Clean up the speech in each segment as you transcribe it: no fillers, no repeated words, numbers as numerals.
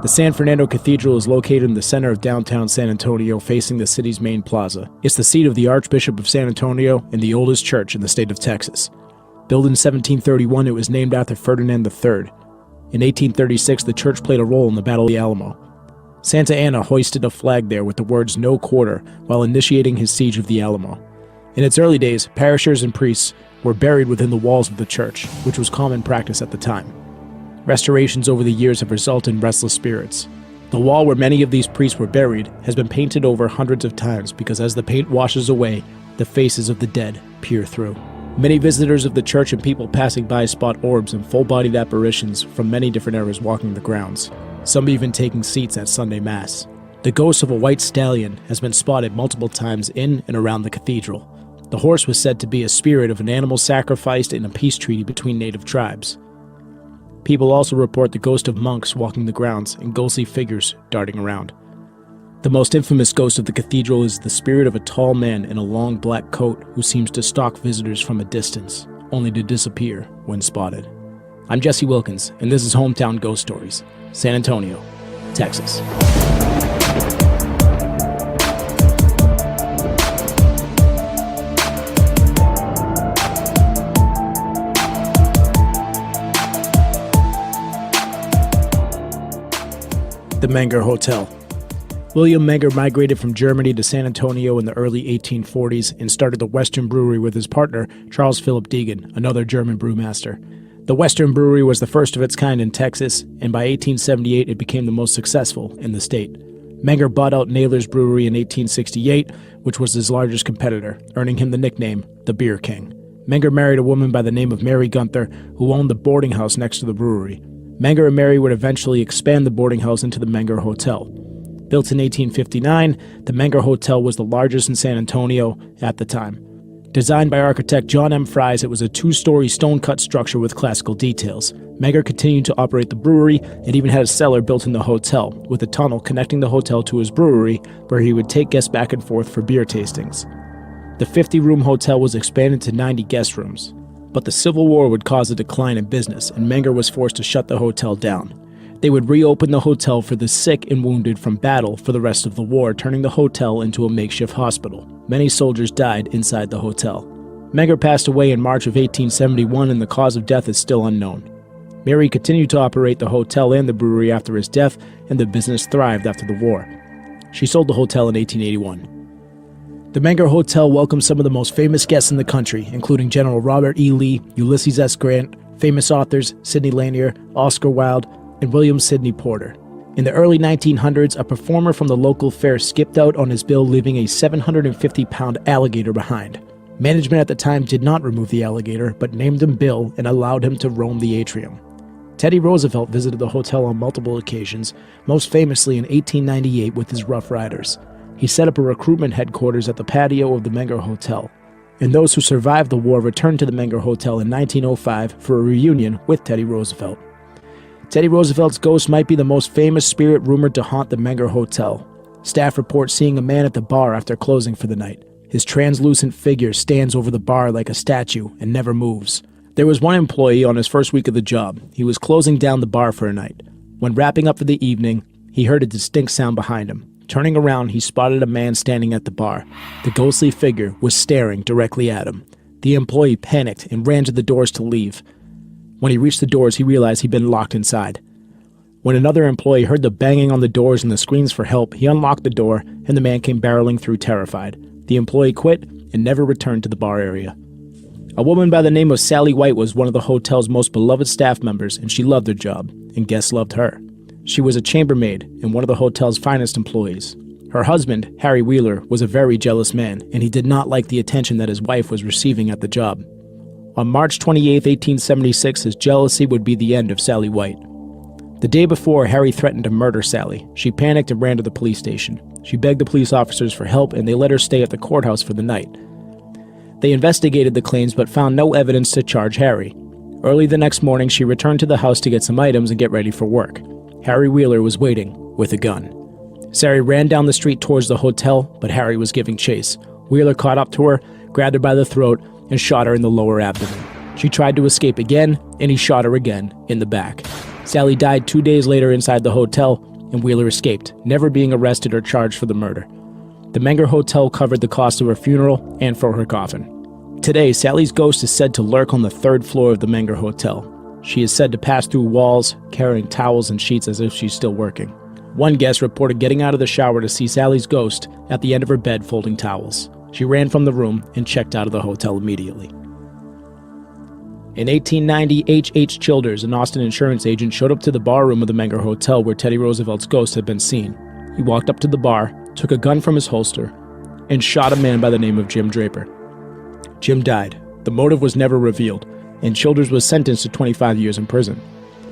The San Fernando Cathedral is located in the center of downtown San Antonio, facing the city's main plaza. It's the seat of the Archbishop of San Antonio and the oldest church in the state of Texas. Built in 1731, it was named after Ferdinand III. In 1836, the church played a role in the Battle of the Alamo. Santa Anna hoisted a flag there with the words "No Quarter" while initiating his siege of the Alamo. In its early days, parishioners and priests were buried within the walls of the church, which was common practice at the time. Restorations over the years have resulted in restless spirits. The wall where many of these priests were buried has been painted over hundreds of times because as the paint washes away, the faces of the dead peer through. Many visitors of the church and people passing by spot orbs and full-bodied apparitions from many different eras walking the grounds, some even taking seats at Sunday Mass. The ghost of a white stallion has been spotted multiple times in and around the cathedral. The horse was said to be a spirit of an animal sacrificed in a peace treaty between native tribes. People also report the ghost of monks walking the grounds and ghostly figures darting around. The most infamous ghost of the cathedral is the spirit of a tall man in a long black coat who seems to stalk visitors from a distance, only to disappear when spotted. I'm Jesse Wilkins, and this is Hometown Ghost Stories, San Antonio, Texas. The Menger Hotel. William Menger migrated from Germany to San Antonio in the early 1840s and started the Western Brewery with his partner, Charles Philip Deegan, another German brewmaster. The Western Brewery was the first of its kind in Texas, and by 1878 it became the most successful in the state. Menger bought out Naylor's Brewery in 1868, which was his largest competitor, earning him the nickname the Beer King. Menger married a woman by the name of Mary Gunther, who owned the boarding house next to the brewery. Menger and Mary would eventually expand the boarding house into the Menger Hotel. Built in 1859, the Menger Hotel was the largest in San Antonio at the time. Designed by architect John M. Fries, it was a two-story stone-cut structure with classical details. Menger continued to operate the brewery and even had a cellar built in the hotel, with a tunnel connecting the hotel to his brewery, where he would take guests back and forth for beer tastings. The 50-room hotel was expanded to 90 guest rooms. But the Civil War would cause a decline in business, and Menger was forced to shut the hotel down. They would reopen the hotel for the sick and wounded from battle for the rest of the war, turning the hotel into a makeshift hospital. Many soldiers died inside the hotel. Menger passed away in March of 1871, and the cause of death is still unknown. Mary continued to operate the hotel and the brewery after his death, and the business thrived after the war. She sold the hotel in 1881. The Menger Hotel welcomed some of the most famous guests in the country, including General Robert E. Lee, Ulysses S. Grant, famous authors Sidney Lanier, Oscar Wilde, and William Sidney Porter. In the early 1900s, a performer from the local fair skipped out on his bill, leaving a 750-pound alligator behind. Management at the time did not remove the alligator, but named him Bill and allowed him to roam the atrium. Teddy Roosevelt visited the hotel on multiple occasions, most famously in 1898 with his Rough Riders. He set up a recruitment headquarters at the patio of the Menger Hotel, and those who survived the war returned to the Menger Hotel in 1905 for a reunion with Teddy Roosevelt. Teddy Roosevelt's ghost might be the most famous spirit rumored to haunt the Menger Hotel. Staff report seeing a man at the bar after closing for the night. His translucent figure stands over the bar like a statue and never moves. There was one employee on his first week of the job. He was closing down the bar for a night. When wrapping up for the evening, he heard a distinct sound behind him. Turning around, he spotted a man standing at the bar. The ghostly figure was staring directly at him. The employee panicked and ran to the doors to leave. When he reached the doors, he realized he'd been locked inside. When another employee heard the banging on the doors and the screams for help, he unlocked the door, and the man came barreling through terrified. The employee quit and never returned to the bar area. A woman by the name of Sally White was one of the hotel's most beloved staff members, and she loved her job, and guests loved her. She was a chambermaid and one of the hotel's finest employees. Her husband, Harry Wheeler, was a very jealous man, and he did not like the attention that his wife was receiving at the job. On March 28, 1876, his jealousy would be the end of Sally White. The day before, Harry threatened to murder Sally. She panicked and ran to the police station. She begged the police officers for help, and they let her stay at the courthouse for the night. They investigated the claims but found no evidence to charge Harry. Early the next morning, she returned to the house to get some items and get ready for work. Harry Wheeler was waiting with a gun. Sally ran down the street towards the hotel, but Harry was giving chase. Wheeler caught up to her, grabbed her by the throat, and shot her in the lower abdomen. She tried to escape again, and he shot her again in the back. Sally died 2 days later inside the hotel, and Wheeler escaped, never being arrested or charged for the murder. The Menger Hotel covered the cost of her funeral and for her coffin. Today, Sally's ghost is said to lurk on the 3rd floor of the Menger Hotel. She is said to pass through walls, carrying towels and sheets as if she's still working. One guest reported getting out of the shower to see Sally's ghost at the end of her bed folding towels. She ran from the room and checked out of the hotel immediately. In 1890, H. Childers, an Austin insurance agent, showed up to the bar room of the Menger Hotel where Teddy Roosevelt's ghost had been seen. He walked up to the bar, took a gun from his holster, and shot a man by the name of Jim Draper. Jim died. The motive was never revealed, and Childers was sentenced to 25 years in prison.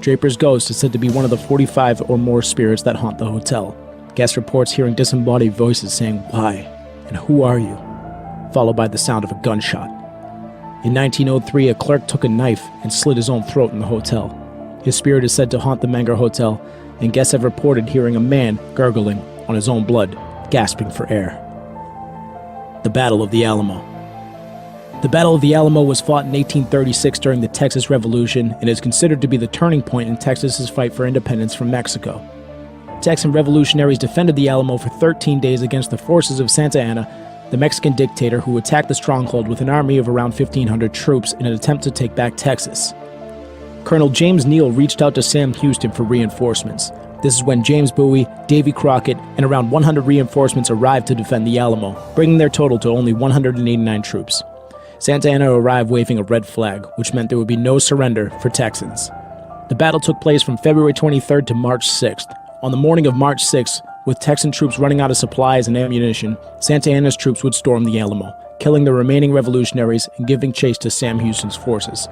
Draper's ghost is said to be one of the 45 or more spirits that haunt the hotel. Guest reports hearing disembodied voices saying, "Why?" and "Who are you?" followed by the sound of a gunshot. In 1903, a clerk took a knife and slit his own throat in the hotel. His spirit is said to haunt the Menger Hotel, and guests have reported hearing a man gurgling on his own blood, gasping for air. The Battle of the Alamo. The Battle of the Alamo was fought in 1836 during the Texas Revolution and is considered to be the turning point in Texas's fight for independence from Mexico. Texan revolutionaries defended the Alamo for 13 days against the forces of Santa Anna, the Mexican dictator who attacked the stronghold with an army of around 1,500 troops in an attempt to take back Texas. Colonel James Neal reached out to Sam Houston for reinforcements. This is when James Bowie, Davy Crockett, and around 100 reinforcements arrived to defend the Alamo, bringing their total to only 189 troops. Santa Anna arrived waving a red flag, which meant there would be no surrender for Texans. The battle took place from February 23rd to March 6th. On the morning of March 6th, with Texan troops running out of supplies and ammunition, Santa Anna's troops would storm the Alamo, killing the remaining revolutionaries and giving chase to Sam Houston's forces.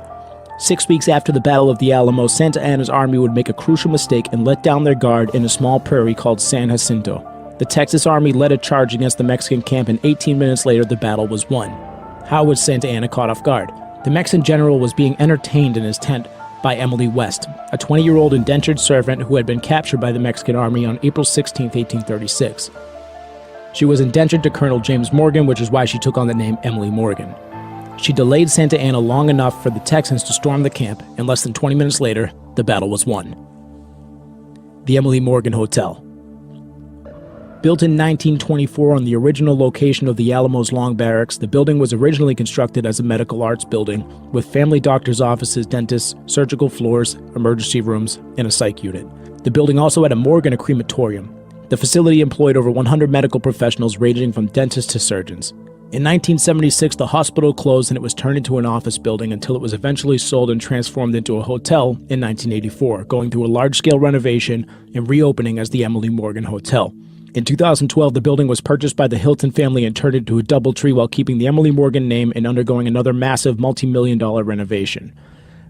6 weeks after the Battle of the Alamo, Santa Anna's army would make a crucial mistake and let down their guard in a small prairie called San Jacinto. The Texas army led a charge against the Mexican camp, and 18 minutes later the battle was won. How was Santa Anna caught off guard? The Mexican general was being entertained in his tent by Emily West, a 20-year-old indentured servant who had been captured by the Mexican army on April 16, 1836. She was indentured to Colonel James Morgan, which is why she took on the name Emily Morgan. She delayed Santa Anna long enough for the Texans to storm the camp, and less than 20 minutes later, the battle was won. The Emily Morgan Hotel. Built in 1924 on the original location of the Alamo's Long Barracks, the building was originally constructed as a medical arts building with family doctors' offices, dentists, surgical floors, emergency rooms, and a psych unit. The building also had a morgue and a crematorium. The facility employed over 100 medical professionals ranging from dentists to surgeons. In 1976, the hospital closed and it was turned into an office building until it was eventually sold and transformed into a hotel in 1984, going through a large-scale renovation and reopening as the Emily Morgan Hotel. In 2012, the building was purchased by the Hilton family and turned into a DoubleTree while keeping the Emily Morgan name and undergoing another massive multi-million-dollar renovation.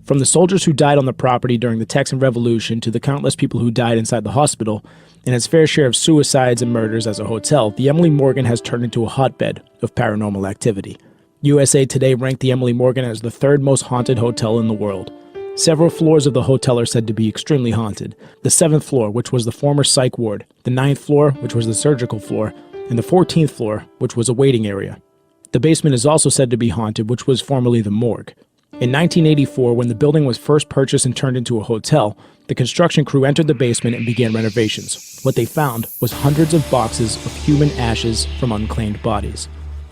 From the soldiers who died on the property during the Texan Revolution to the countless people who died inside the hospital and its fair share of suicides and murders as a hotel, the Emily Morgan has turned into a hotbed of paranormal activity. USA Today ranked the Emily Morgan as the 3rd most haunted hotel in the world. Several floors of the hotel are said to be extremely haunted. The 7th floor, which was the former psych ward, the 9th floor, which was the surgical floor, and the 14th floor, which was a waiting area. The basement is also said to be haunted, which was formerly the morgue. In 1984, when the building was first purchased and turned into a hotel, the construction crew entered the basement and began renovations. What they found was hundreds of boxes of human ashes from unclaimed bodies.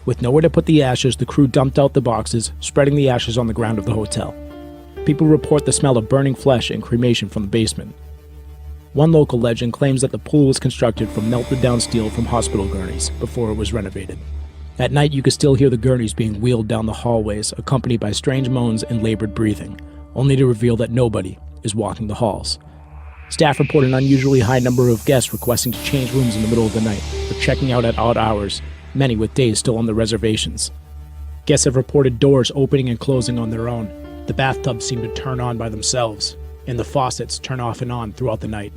With nowhere to put the ashes, the crew dumped out the boxes, spreading the ashes on the ground of the hotel. People report the smell of burning flesh and cremation from the basement. One local legend claims that the pool was constructed from melted down steel from hospital gurneys before it was renovated. At night, you could still hear the gurneys being wheeled down the hallways, accompanied by strange moans and labored breathing, only to reveal that nobody is walking the halls. Staff report an unusually high number of guests requesting to change rooms in the middle of the night or checking out at odd hours, many with days still on the reservations. Guests have reported doors opening and closing on their own. The bathtubs seem to turn on by themselves, and the faucets turn off and on throughout the night.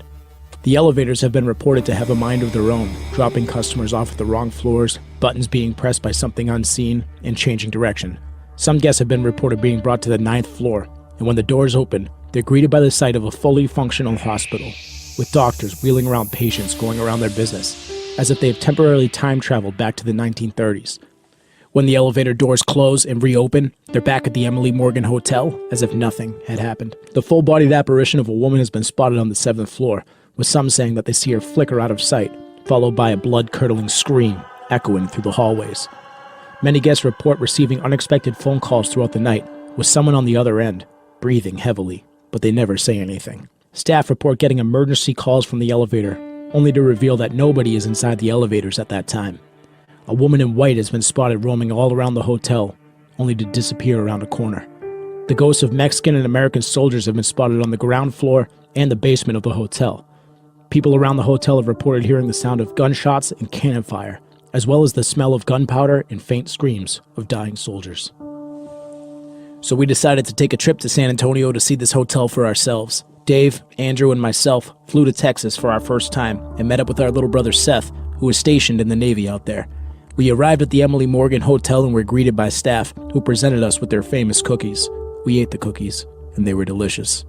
The elevators have been reported to have a mind of their own, dropping customers off at the wrong floors, buttons being pressed by something unseen, and changing direction. Some guests have been reported being brought to the 9th floor, and when the doors open, they're greeted by the sight of a fully functional hospital, with doctors wheeling around patients going around their business, as if they've temporarily time-traveled back to the 1930s. When the elevator doors close and reopen, they're back at the Emily Morgan Hotel as if nothing had happened. The full-bodied apparition of a woman has been spotted on the 7th floor, with some saying that they see her flicker out of sight, followed by a blood-curdling scream echoing through the hallways. Many guests report receiving unexpected phone calls throughout the night, with someone on the other end, breathing heavily, but they never say anything. Staff report getting emergency calls from the elevator, only to reveal that nobody is inside the elevators at that time. A woman in white has been spotted roaming all around the hotel, only to disappear around a corner. The ghosts of Mexican and American soldiers have been spotted on the ground floor and the basement of the hotel. People around the hotel have reported hearing the sound of gunshots and cannon fire, as well as the smell of gunpowder and faint screams of dying soldiers. So we decided to take a trip to San Antonio to see this hotel for ourselves. Dave, Andrew, and myself flew to Texas for our first time and met up with our little brother Seth, who was stationed in the Navy out there. We arrived at the Emily Morgan Hotel and were greeted by staff, who presented us with their famous cookies. We ate the cookies, and they were delicious.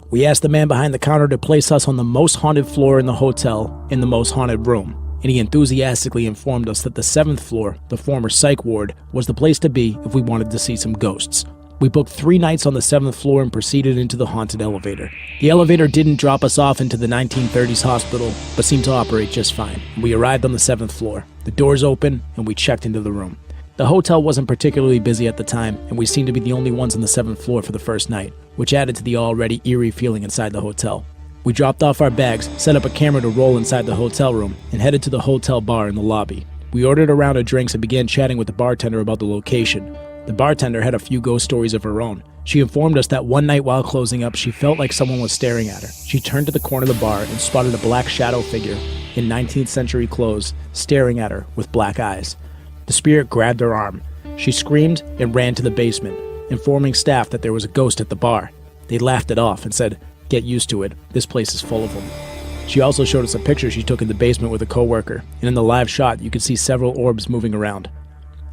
We asked the man behind the counter to place us on the most haunted floor in the hotel, in the most haunted room, and he enthusiastically informed us that the 7th floor, the former psych ward, was the place to be if we wanted to see some ghosts. We booked 3 nights on the 7th floor and proceeded into the haunted elevator. The elevator didn't drop us off into the 1930s hospital, but seemed to operate just fine. We arrived on the 7th floor. The doors opened, and we checked into the room. The hotel wasn't particularly busy at the time, and we seemed to be the only ones on the 7th floor for the first night, which added to the already eerie feeling inside the hotel. We dropped off our bags, set up a camera to roll inside the hotel room, and headed to the hotel bar in the lobby. We ordered a round of drinks and began chatting with the bartender about the location. The bartender had a few ghost stories of her own. She informed us that one night while closing up, she felt like someone was staring at her. She turned to the corner of the bar and spotted a black shadow figure in 19th century clothes staring at her with black eyes. The spirit grabbed her arm. She screamed and ran to the basement, informing staff that there was a ghost at the bar. They laughed it off and said, "Get used to it, this place is full of them." She also showed us a picture she took in the basement with a coworker, and in the live shot you could see several orbs moving around.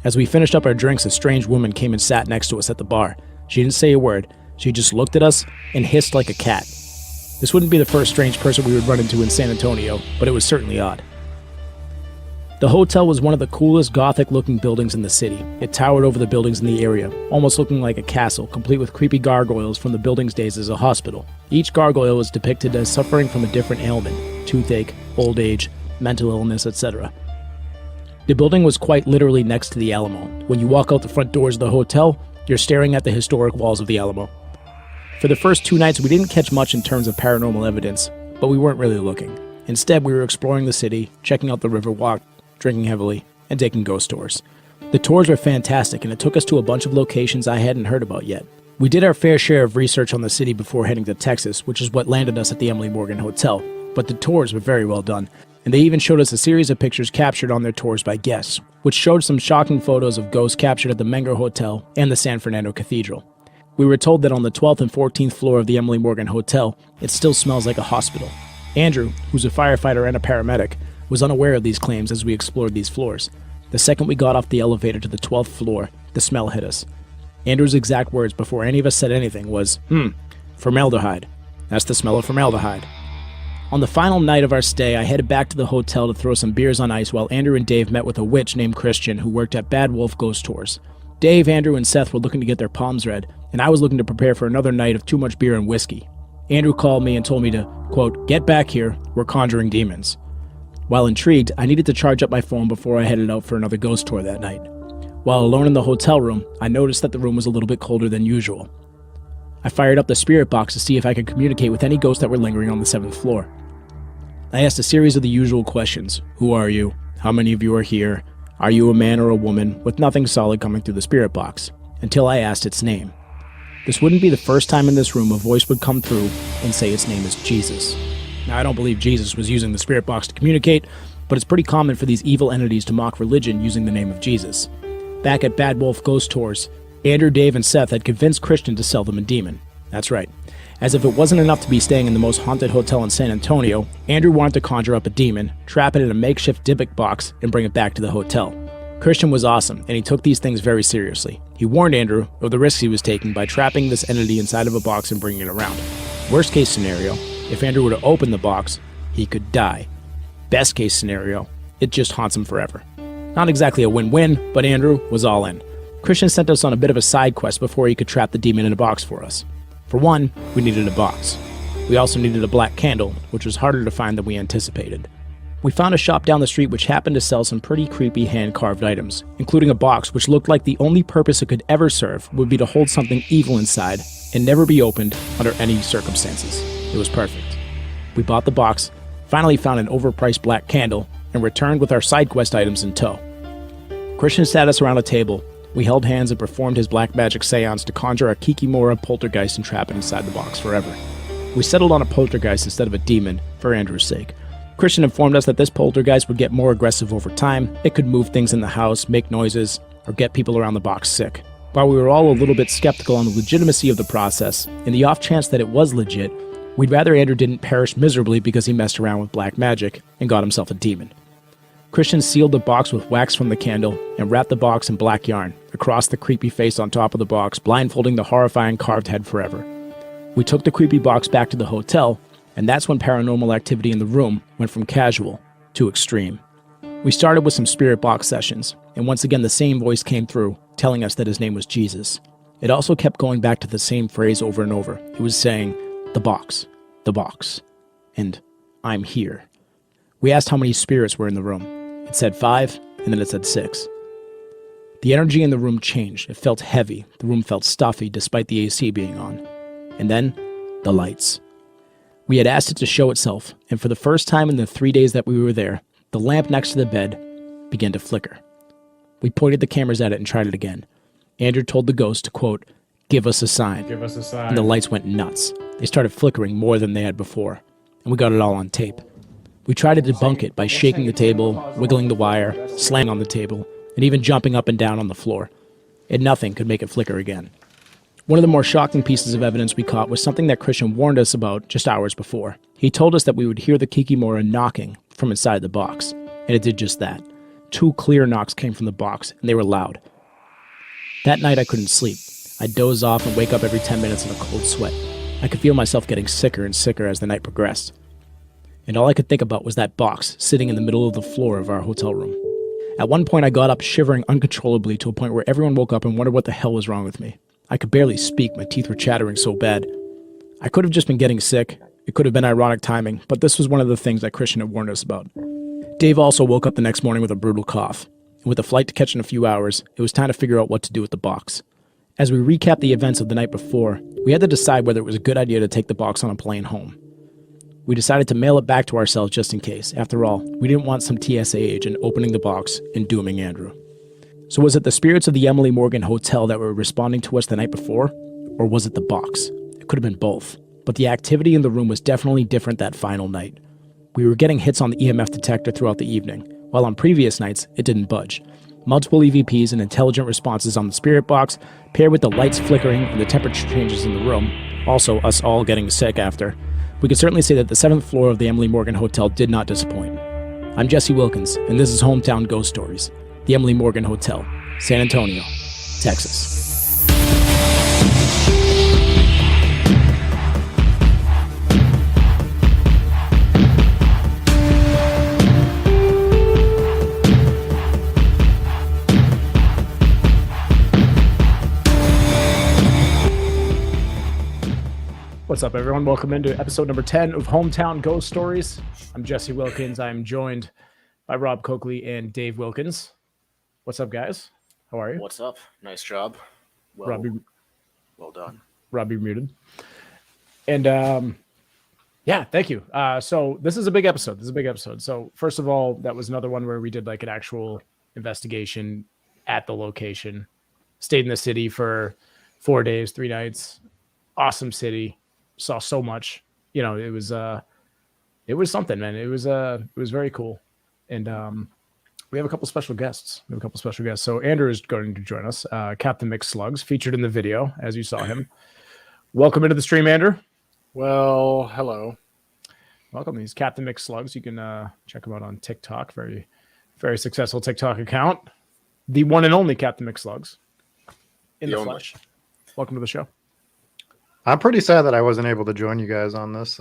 As we finished up our drinks, a strange woman came and sat next to us at the bar. She didn't say a word. She just looked at us and hissed like a cat. This wouldn't be the first strange person we would run into in San Antonio, but it was certainly odd. The hotel was one of the coolest Gothic-looking buildings in the city. It towered over the buildings in the area, almost looking like a castle, complete with creepy gargoyles from the building's days as a hospital. Each gargoyle was depicted as suffering from a different ailment: toothache, old age, mental illness, etc. The building was quite literally next to the Alamo. When you walk out the front doors of the hotel, you're staring at the historic walls of the Alamo. For the first 2 nights, we didn't catch much in terms of paranormal evidence, but we weren't really looking. Instead, we were exploring the city, checking out the river walk, drinking heavily, and taking ghost tours. The tours were fantastic, and it took us to a bunch of locations I hadn't heard about yet. We did our fair share of research on the city before heading to Texas, which is what landed us at the Emily Morgan Hotel, but the tours were very well done. And they even showed us a series of pictures captured on their tours by guests, which showed some shocking photos of ghosts captured at the Menger Hotel and the San Fernando Cathedral. We were told that on the 12th and 14th floor of the Emily Morgan Hotel, it still smells like a hospital. Andrew, who's a firefighter and a paramedic, was unaware of these claims as we explored these floors. The second we got off the elevator to the 12th floor, the smell hit us. Andrew's exact words before any of us said anything was, formaldehyde. That's the smell of formaldehyde. On the final night of our stay, I headed back to the hotel to throw some beers on ice while Andrew and Dave met with a witch named Christian who worked at Bad Wolf Ghost Tours. Dave, Andrew, and Seth were looking to get their palms read, and I was looking to prepare for another night of too much beer and whiskey. Andrew called me and told me to, quote, "Get back here, we're conjuring demons." While intrigued, I needed to charge up my phone before I headed out for another ghost tour that night. While alone in the hotel room, I noticed that the room was a little bit colder than usual. I fired up the spirit box to see if I could communicate with any ghosts that were lingering on the 7th floor. I asked a series of the usual questions. Who are you? How many of you are here? Are you a man or a woman? With nothing solid coming through the spirit box, until I asked its name. This wouldn't be the first time in this room a voice would come through and say its name is Jesus. Now, I don't believe Jesus was using the spirit box to communicate, but it's pretty common for these evil entities to mock religion using the name of Jesus. Back at Bad Wolf Ghost Tours, Andrew, Dave, and Seth had convinced Christian to sell them a demon. That's right. As if it wasn't enough to be staying in the most haunted hotel in San Antonio, Andrew wanted to conjure up a demon, trap it in a makeshift Dibbuk box, and bring it back to the hotel. Christian was awesome, and he took these things very seriously. He warned Andrew of the risks he was taking by trapping this entity inside of a box and bringing it around. Worst case scenario, if Andrew were to open the box, he could die. Best case scenario, it just haunts him forever. Not exactly a win-win, but Andrew was all in. Christian sent us on a bit of a side quest before he could trap the demon in a box for us. For one, we needed a box. We also needed a black candle, which was harder to find than we anticipated. We found a shop down the street which happened to sell some pretty creepy hand-carved items, including a box which looked like the only purpose it could ever serve would be to hold something evil inside and never be opened under any circumstances. It was perfect. We bought the box, finally found an overpriced black candle, and returned with our side quest items in tow. Christian sat us around a table. We held hands and performed his black magic seance to conjure a Kikimora poltergeist and trap it inside the box forever. We settled on a poltergeist instead of a demon, for Andrew's sake. Christian informed us that this poltergeist would get more aggressive over time. It could move things in the house, make noises, or get people around the box sick. While we were all a little bit skeptical on the legitimacy of the process, in the off chance that it was legit, we'd rather Andrew didn't perish miserably because he messed around with black magic and got himself a demon. Christian sealed the box with wax from the candle and wrapped the box in black yarn across the creepy face on top of the box, blindfolding the horrifying carved head forever. We took the creepy box back to the hotel, and that's when paranormal activity in the room went from casual to extreme. We started with some spirit box sessions, and once again the same voice came through, telling us that his name was Jesus. It also kept going back to the same phrase over and over. It was saying, the box, and I'm here. We asked how many spirits were in the room. It said 5, and then it said 6. The energy in the room changed. It felt heavy. The room felt stuffy despite the AC being on. And then, the lights. We had asked it to show itself, and for the first time in the 3 days that we were there, the lamp next to the bed began to flicker. We pointed the cameras at it and tried it again. Andrew told the ghost to, quote, give us a sign. Give us a sign. And the lights went nuts. They started flickering more than they had before, and we got it all on tape. We tried to debunk it by shaking the table, wiggling the wire, slamming on the table, and even jumping up and down on the floor. And nothing could make it flicker again. One of the more shocking pieces of evidence we caught was something that Christian warned us about just hours before. He told us that we would hear the Kikimora knocking from inside the box, and it did just that. 2 clear knocks came from the box, and they were loud. That night I couldn't sleep. I'd doze off and wake up every 10 minutes in a cold sweat. I could feel myself getting sicker and sicker as the night progressed. And all I could think about was that box sitting in the middle of the floor of our hotel room. At one point I got up shivering uncontrollably to a point where everyone woke up and wondered what the hell was wrong with me. I could barely speak, my teeth were chattering so bad. I could have just been getting sick. It could have been ironic timing, but this was one of the things that Christian had warned us about. Dave also woke up the next morning with a brutal cough. And with a flight to catch in a few hours, it was time to figure out what to do with the box. As we recapped the events of the night before, we had to decide whether it was a good idea to take the box on a plane home. We decided to mail it back to ourselves just in case. After all, we didn't want some TSA agent opening the box and dooming Andrew. So was it the spirits of the Emily Morgan Hotel that were responding to us the night before? Or was it the box? It could have been both. But the activity in the room was definitely different that final night. We were getting hits on the EMF detector throughout the evening, while on previous nights, it didn't budge. Multiple EVPs and intelligent responses on the spirit box, paired with the lights flickering and the temperature changes in the room, also us all getting sick after, we could certainly say that the 7th floor of the Emily Morgan Hotel did not disappoint. I'm Jesse Wilkins, and this is Hometown Ghost Stories, the Emily Morgan Hotel, San Antonio, Texas. What's up, everyone? Welcome into episode number 10 of Hometown Ghost Stories. I'm Jesse Wilkins. I'm joined by Rob Coakley and Dave Wilkins. What's up, guys? How are you? What's up? Nice job. Well done. Rob, you're muted. And yeah, thank you. So this is a big episode. So first of all, that was another one where we did like an actual investigation at the location. Stayed in the city for 4 days, 3 nights. Awesome city. Saw so much. You know, it was something, man. It was very cool. And we have a couple special guests. So Andrew is going to join us. Captain Mick Slugs, featured in the video, as you saw him. Welcome into the stream, Andrew. Well, hello. Welcome. He's Captain Mick Slugs. You can check him out on TikTok. Very, very successful TikTok account. The one and only Captain Mick Slugs. In the flesh. Welcome to the show. I'm pretty sad that I wasn't able to join you guys on this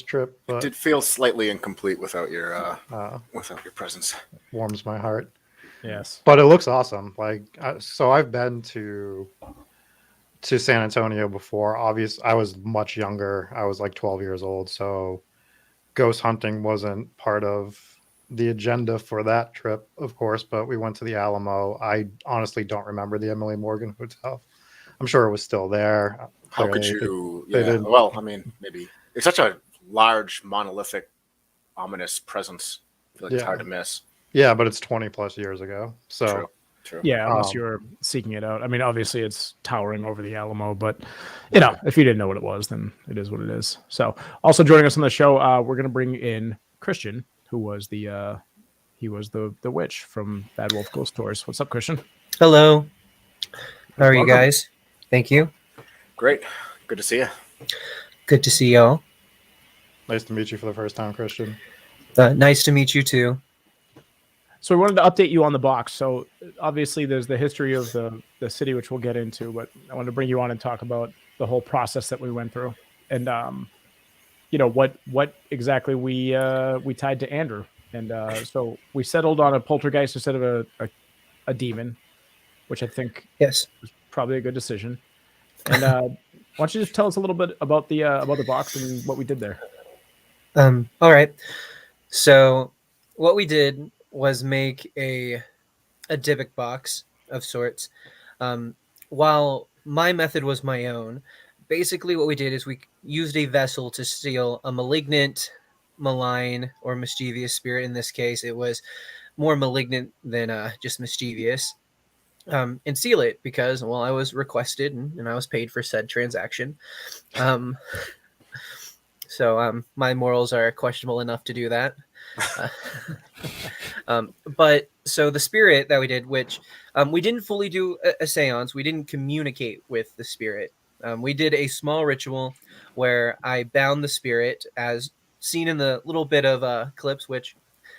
trip. But It did feel slightly incomplete without your presence. Warms my heart. Yes, but it looks awesome. So I've been to to San Antonio before. Obviously, I was much younger. I was like 12 years old, so ghost hunting wasn't part of the agenda for that trip, of course, but we went to the Alamo. I honestly don't remember the Emily Morgan Hotel. I'm sure it was still there. How could Clearly, you? they Yeah. did. Well, I mean, maybe it's such a large, monolithic, ominous presence. I feel like it's hard to miss. Yeah, but it's 20 plus years ago. So True. Yeah, unless you're seeking it out. I mean, obviously it's towering over the Alamo, but you know, if you didn't know what it was, then it is what it is. So, also joining us on the show, we're going to bring in Christian, who was the witch from Bad Wolf Ghost Tours. What's up, Christian? Hello. How are you Welcome. guys? Thank you. Great. Good to see you. Good to see y'all. nice to meet you for the first time, Christian. Nice to meet you too. So we wanted to update you on the box. So obviously there's the history of the city, which we'll get into, but I wanted to bring you on and talk about the whole process that we went through, and you know what exactly we tied to Andrew, and so we settled on a poltergeist instead of a demon, which I think Yes. was probably a good decision. And why don't you just tell us a little bit about the box and what we did there? All right. So what we did was make a Dibbuk box of sorts. While my method was my own, basically what we did is we used a vessel to seal a malignant, malign, or mischievous spirit. In this case, it was more malignant than just mischievous. And seal it because, well, I was requested and I was paid for said transaction. So my morals are questionable enough to do that. But so the spirit that we did, which we didn't fully do a seance, we didn't communicate with the spirit. We did a small ritual where I bound the spirit as seen in the little bit of clips, which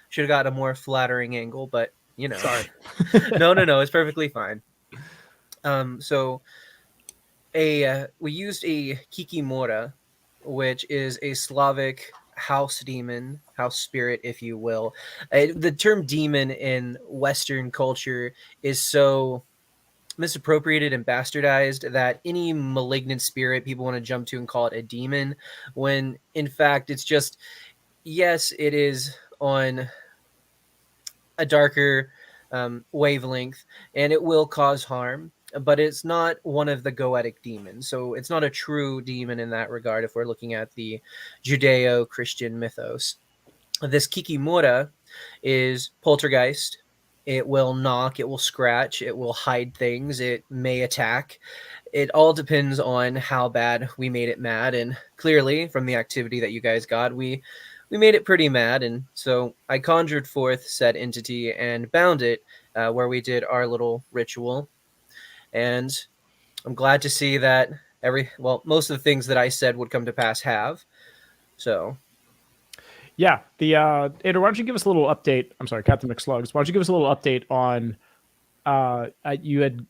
should have got a more flattering angle, but you know, Sorry. no, it's perfectly fine. So we used a kikimora, which is a Slavic house demon, house spirit, if you will. The term demon in Western culture is so misappropriated and bastardized that any malignant spirit people want to jump to and call it a demon, when in fact it's just, yes, it is on a darker wavelength and it will cause harm, but it's not one of the goetic demons. So it's not a true demon in that regard if we're looking at the Judeo-Christian mythos. This kikimora is poltergeist. It will knock, it will scratch, it will hide things, it may attack. It all depends on how bad we made it mad, and clearly from the activity that you guys got, we made it pretty mad, and so I conjured forth said entity and bound it where we did our little ritual. And I'm glad to see that most of the things that I said would come to pass have. So Yeah, Andrew, why don't you give us a little update? I'm sorry, Captain McSlugs. Why don't you give us a little update on you had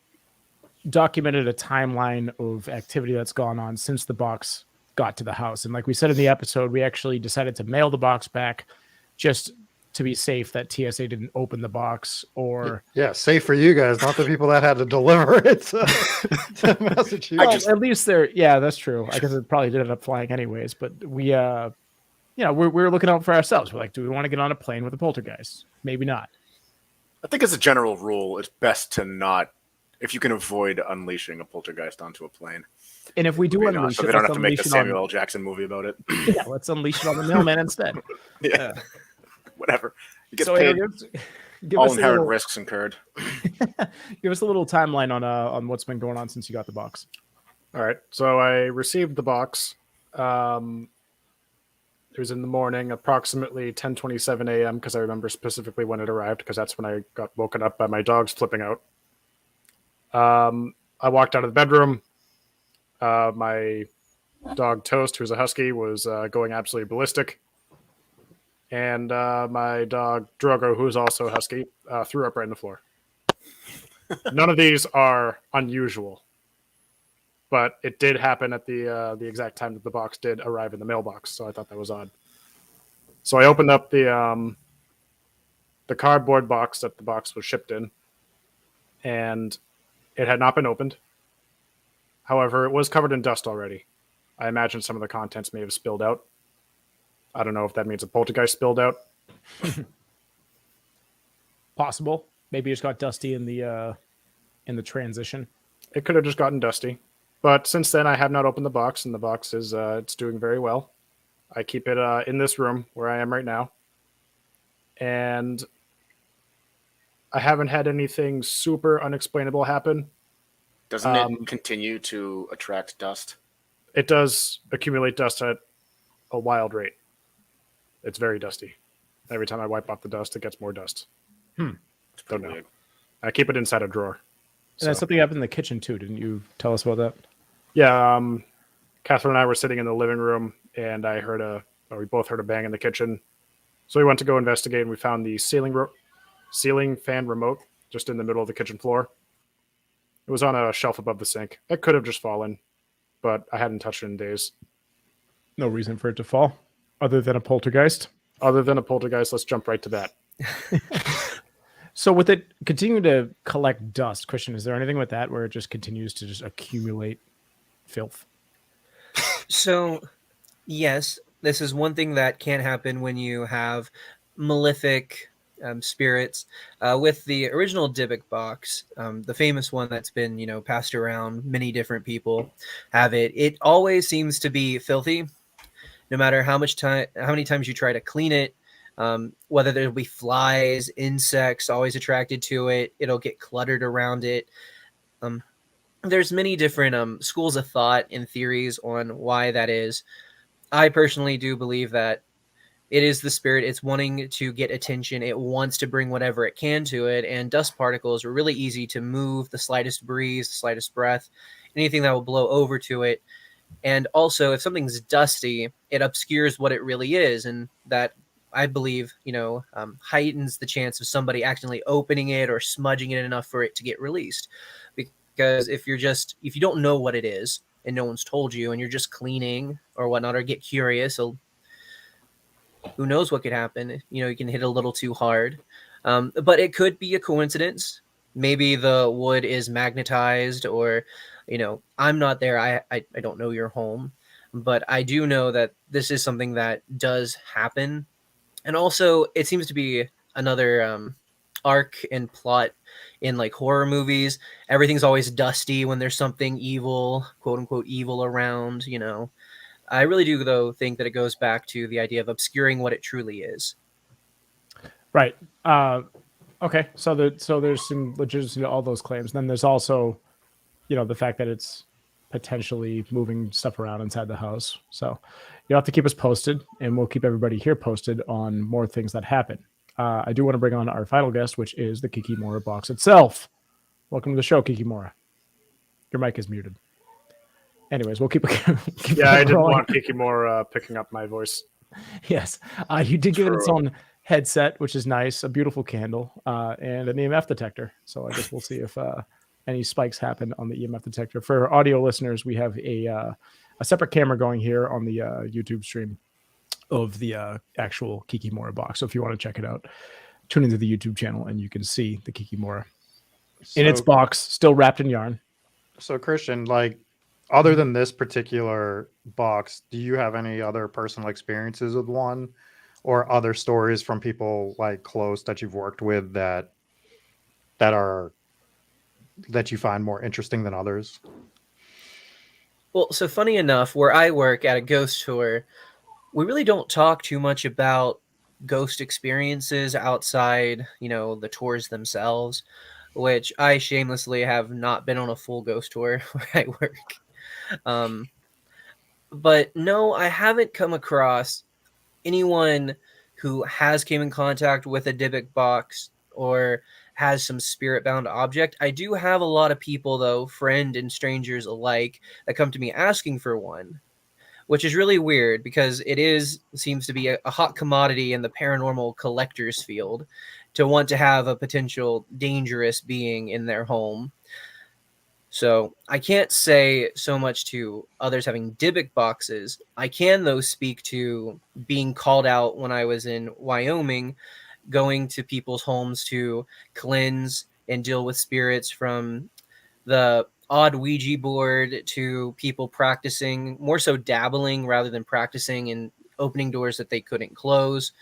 documented a timeline of activity that's gone on since the box got to the house, and like we said in the episode, we actually decided to mail the box back just to be safe that TSA didn't open the box or safe for you guys, not the people that had to deliver it to Massachusetts. Well, at least they're that's true. I guess it probably did end up flying anyways, but we we're looking out for ourselves. We're like, do we want to get on a plane with a poltergeist? Maybe not. I think as a general rule, it's best to not, if you can avoid unleashing a poltergeist onto a plane. And if we do unleash so it, they don't have to make the Samuel L. Jackson movie about it. Yeah, let's unleash it on the mailman instead. Yeah. Whatever. You get So paid. Give All us inherent risks incurred. Give us a little timeline on what's been going on since you got the box. All right. So I received the box. It was in the morning, approximately 10:27 a.m. because I remember specifically when it arrived because that's when I got woken up by my dogs flipping out. I walked out of the bedroom. My dog Toast, who's a husky, was going absolutely ballistic. And my dog Drogo, who's also a husky, threw up right on the floor. None of these are unusual, but it did happen at the exact time that the box did arrive in the mailbox, so I thought that was odd. So I opened up the cardboard box that the box was shipped in, and it had not been opened. However, it was covered in dust already. I imagine some of the contents may have spilled out. I don't know if that means a poltergeist spilled out. Possible. Maybe it just got dusty in the transition. It could have just gotten dusty. But since then, I have not opened the box, and the box is it's doing very well. I keep it in this room where I am right now. And I haven't had anything super unexplainable happen. Doesn't it continue to attract dust? It does accumulate dust at a wild rate. It's very dusty. Every time I wipe off the dust, it gets more dust. It's Don't pretty know. weird. I keep it inside a drawer. And that's something happened in the kitchen too. Didn't you tell us about that? Yeah, Catherine and I were sitting in the living room, and we both heard a bang in the kitchen. So we went to go investigate, and we found the ceiling fan remote just in the middle of the kitchen floor. It was on a shelf above the sink. It could have just fallen, but I hadn't touched it in days. No reason for it to fall, other than a poltergeist. Other than a poltergeist, let's jump right to that. So with it continuing to collect dust, Christian, is there anything with that where it just continues to just accumulate filth? So, yes, this is one thing that can happen when you have malefic spirits. With the original Dibbuk box, the famous one that's been, passed around, many different people have it. It always seems to be filthy, no matter how many times you try to clean it. Whether there'll be flies, insects, always attracted to it, it'll get cluttered around it. There's many different schools of thought and theories on why that is. I personally do believe that it is the spirit. It's wanting to get attention. It wants to bring whatever it can to it. And dust particles are really easy to move. The slightest breeze, the slightest breath, anything that will blow over to it. And also, if something's dusty, it obscures what it really is. And that, I believe, heightens the chance of somebody accidentally opening it or smudging it enough for it to get released. Because if you don't know what it is and no one's told you and you're just cleaning or whatnot or get curious, so who knows what could happen? You can hit a little too hard. But it could be a coincidence. Maybe the wood is magnetized or, I'm not there. I don't know your home. But I do know that this is something that does happen. And also, it seems to be another arc and plot in like horror movies. Everything's always dusty when there's something evil, quote unquote, evil around, I really do, though, think that it goes back to the idea of obscuring what it truly is. Right. Okay. So there's some legitimacy to all those claims. Then there's also, the fact that it's potentially moving stuff around inside the house. So you'll have to keep us posted, and we'll keep everybody here posted on more things that happen. I do want to bring on our final guest, which is the Kikimora box itself. Welcome to the show, Kikimora. Your mic is muted. Anyways, we'll keep yeah, I didn't want Kikimora picking up my voice. Yes. You did give it its own headset, which is nice, a beautiful candle, and an EMF detector. So I guess we'll see if any spikes happen on the EMF detector. For audio listeners, we have a separate camera going here on the YouTube stream of the actual Kikimora box. So if you want to check it out, tune into the YouTube channel and you can see the Kikimora in its box, still wrapped in yarn. So Christian, other than this particular box, do you have any other personal experiences with one or other stories from people close that you've worked with that you find more interesting than others? Well, so funny enough, where I work at a ghost tour, we really don't talk too much about ghost experiences outside, the tours themselves, which I shamelessly have not been on a full ghost tour where I work. But no, I haven't come across anyone who has came in contact with a Dibbuk box or has some spirit-bound object. I do have a lot of people, though, friend and strangers alike, that come to me asking for one, which is really weird because seems to be a hot commodity in the paranormal collectors field to want to have a potential dangerous being in their home. So I can't say so much to others having Dibbuk boxes. I can, though, speak to being called out when I was in Wyoming, going to people's homes to cleanse and deal with spirits from the odd Ouija board to people practicing, more so dabbling rather than practicing and opening doors that they couldn't close.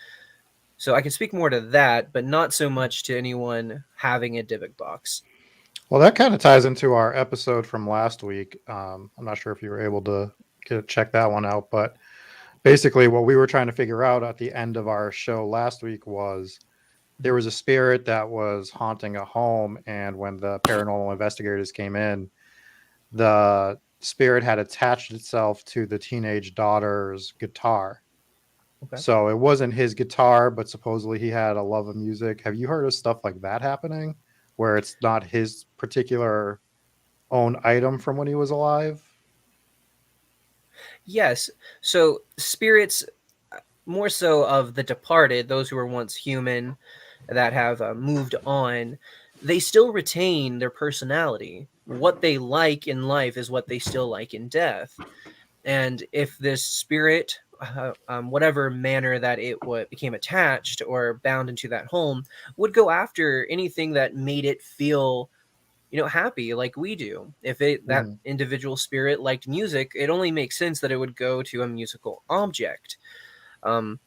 So I can speak more to that, but not so much to anyone having a Dibbuk box. Well, that kind of ties into our episode from last week. I'm not sure if you were able to check that one out, but basically what we were trying to figure out at the end of our show last week was there was a spirit that was haunting a home, and when the paranormal investigators came in, the spirit had attached itself to the teenage daughter's guitar. Okay. So it wasn't his guitar, but supposedly he had a love of music. Have you heard of stuff like that happening, where it's not his particular own item from when he was alive? Yes. So spirits, more so of the departed, those who were once human, that have moved on, they still retain their personality. What they like in life is what they still like in death. And if this spirit, whatever manner that it became attached or bound into that home, would go after anything that made it feel, happy, like we do. If that individual spirit liked music, it only makes sense that it would go to a musical object.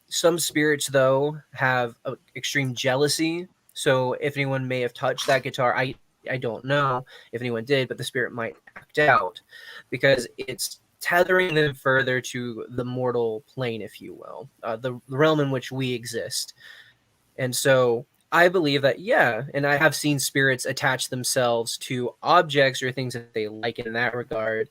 Some spirits, though, have extreme jealousy. So if anyone may have touched that guitar, I don't know if anyone did, but the spirit might act out because it's tethering them further to the mortal plane, if you will, the realm in which we exist. And so I believe that, yeah, and I have seen spirits attach themselves to objects or things that they like in that regard.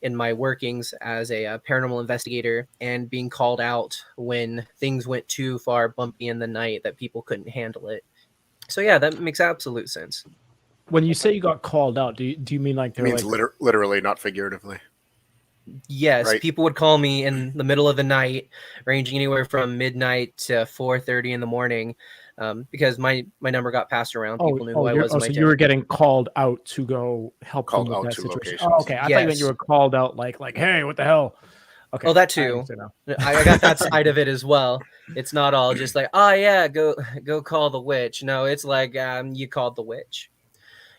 In my workings as a paranormal investigator and being called out when things went too far bumpy in the night that people couldn't handle it. So yeah, that makes absolute sense. When you say you got called out, do you mean like they're It means like literally, not figuratively. Yes, Right. People would call me in the middle of the night, ranging anywhere from midnight to 4:30 in the morning, because my number got passed around. People knew who I was. So you were getting called out to go help Called them with out that to situation. locations. Oh, okay. I thought you meant you Yes. were called out like, hey, what the hell? Okay. Oh, that I too. understand now. I got that side of it as well. It's not all just like, oh yeah, go call the witch. No, it's like you called the witch.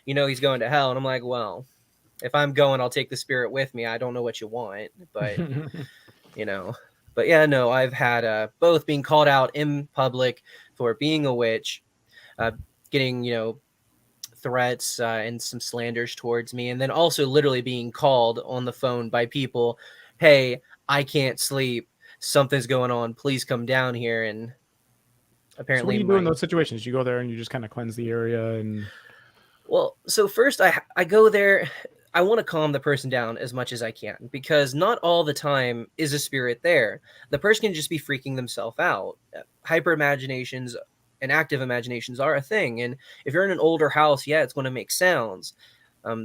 He's going to hell, and I'm like, well, if I'm going, I'll take the spirit with me. I don't know what you want, but But yeah, no, I've had both being called out in public for being a witch, getting threats and some slanders towards me, and then also literally being called on the phone by people, hey, I can't sleep, something's going on, please come down here. And So apparently what do you do in those situations? You go there and you just kind of cleanse the area and Well, so first I go there. I want to calm the person down as much as I can because not all the time is a spirit there. The person can just be freaking themselves out. Hyper imaginations and active imaginations are a thing. And if you're in an older house, yeah, it's going to make sounds.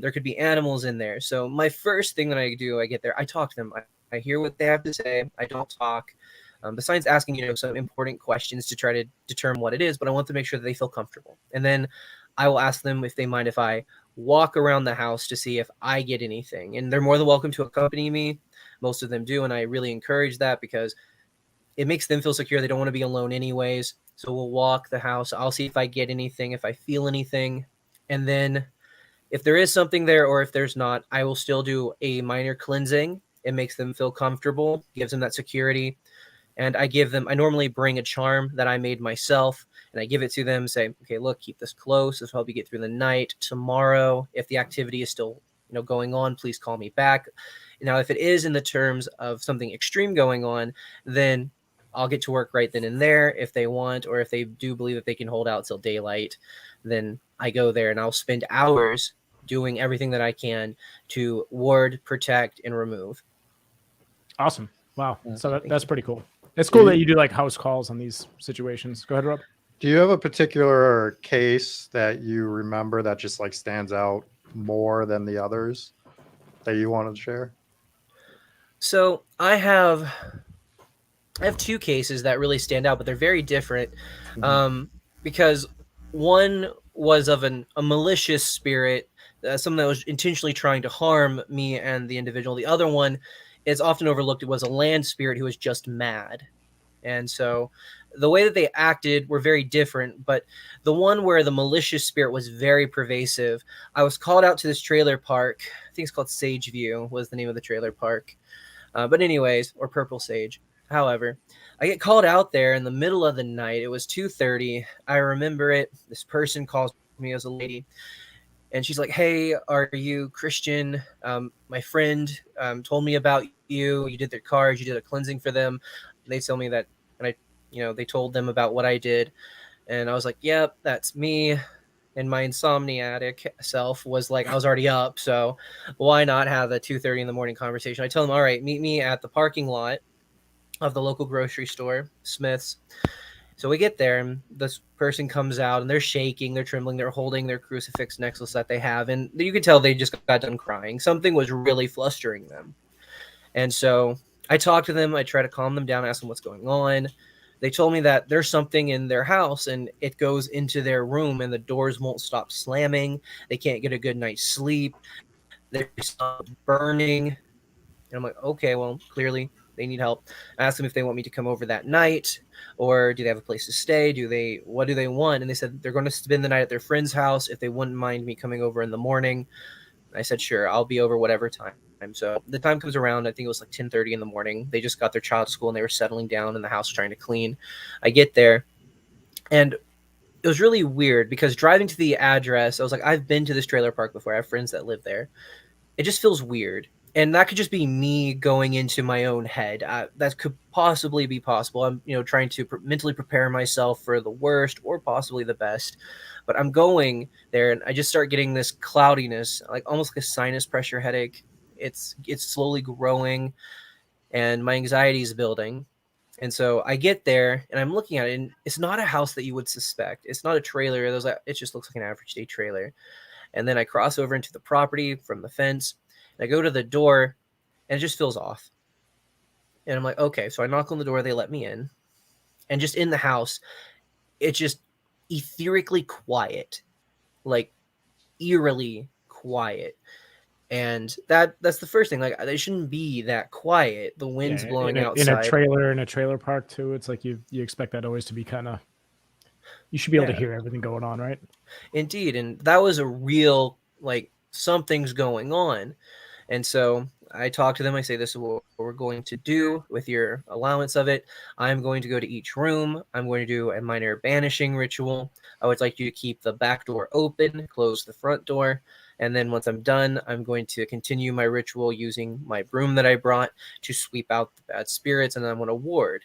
There could be animals in there. So my first thing that I do, I get there, I talk to them. I hear what they have to say. I don't talk. Besides asking, some important questions to try to determine what it is, but I want to make sure that they feel comfortable. And then I will ask them if they mind if I walk around the house to see if I get anything. And they're more than welcome to accompany me. Most of them do. And I really encourage that because it makes them feel secure. They don't want to be alone anyways. So we'll walk the house. I'll see if I get anything, if I feel anything. And then if there is something there or if there's not, I will still do a minor cleansing. It makes them feel comfortable, gives them that security. And I normally bring a charm that I made myself and I give it to them, say, okay, look, keep this close. This will help you get through the night. Tomorrow, if the activity is still, going on, please call me back. Now, if it is in the terms of something extreme going on, then I'll get to work right then and there if they want, or if they do believe that they can hold out till daylight, then I go there and I'll spend hours doing everything that I can to ward, protect, and remove. Awesome. Wow. So that's pretty cool. It's cool that you do like house calls on these situations. Go ahead, Rob. Do you have a particular case that you remember that just like stands out more than the others that you wanted to share? So I have two cases that really stand out, but they're very different. Because one was of a malicious spirit, someone that was intentionally trying to harm me and the individual. The other one is often overlooked. It was a land spirit who was just mad. And so the way that they acted were very different, but the one where the malicious spirit was very pervasive, I was called out to this trailer park. I think it's called Sage View was the name of the trailer park. But anyways, or Purple Sage. However, I get called out there in the middle of the night. It was 2:30. I remember it. This person calls me as a lady, and she's like, "Hey, are you Christian? My friend told me about you. You did their cards. You did a cleansing for them. They tell me that, and they told them about what I did." And I was like, "Yep, that's me." And my insomniatic self was like, I was already up, so why not have a 2:30 in the morning conversation? I tell them, all right, meet me at the parking lot of the local grocery store, Smith's. So we get there, and this person comes out, and they're shaking, they're trembling, they're holding their crucifix necklace that they have, and you could tell they just got done crying. Something was really flustering them. And so I talk to them, I try to calm them down, ask them what's going on. They told me that there's something in their house and it goes into their room and the doors won't stop slamming. They can't get a good night's sleep. There's burning. And I'm like, okay, well, clearly they need help. I asked them if they want me to come over that night or do they have a place to stay? What do they want? And they said they're going to spend the night at their friend's house if they wouldn't mind me coming over in the morning. I said, sure, I'll be over whatever time. So the time comes around, I think it was like 10:30 in the morning. They just got their child to school and they were settling down in the house trying to clean. I get there and it was really weird because driving to the address, I was like, I've been to this trailer park before. I have friends that live there. It just feels weird. And that could just be me going into my own head. That could possibly be possible. I'm, trying to mentally prepare myself for the worst or possibly the best. But I'm going there and I just start getting this cloudiness, like almost like a sinus pressure headache. It's slowly growing and my anxiety is building. And so I get there and I'm looking at it and it's not a house that you would suspect. It's not a trailer. It just looks like an average day trailer. And then I cross over into the property from the fence and I go to the door and it just feels off. And I'm like, okay, so I knock on the door, they let me in. And just in the house, it's just etherically quiet, like eerily quiet. And that's the first thing. Like, they shouldn't be that quiet. The wind's blowing outside. In a trailer park too. It's like you expect that always to be kind of. You should be able to hear everything going on, right? Indeed, and that was a real something's going on. And so I talk to them. I say, this is what we're going to do with your allowance of it. I'm going to go to each room. I'm going to do a minor banishing ritual. I would like you to keep the back door open, close the front door. And then once I'm done, I'm going to continue my ritual using my broom that I brought to sweep out the bad spirits, and then I'm going to ward.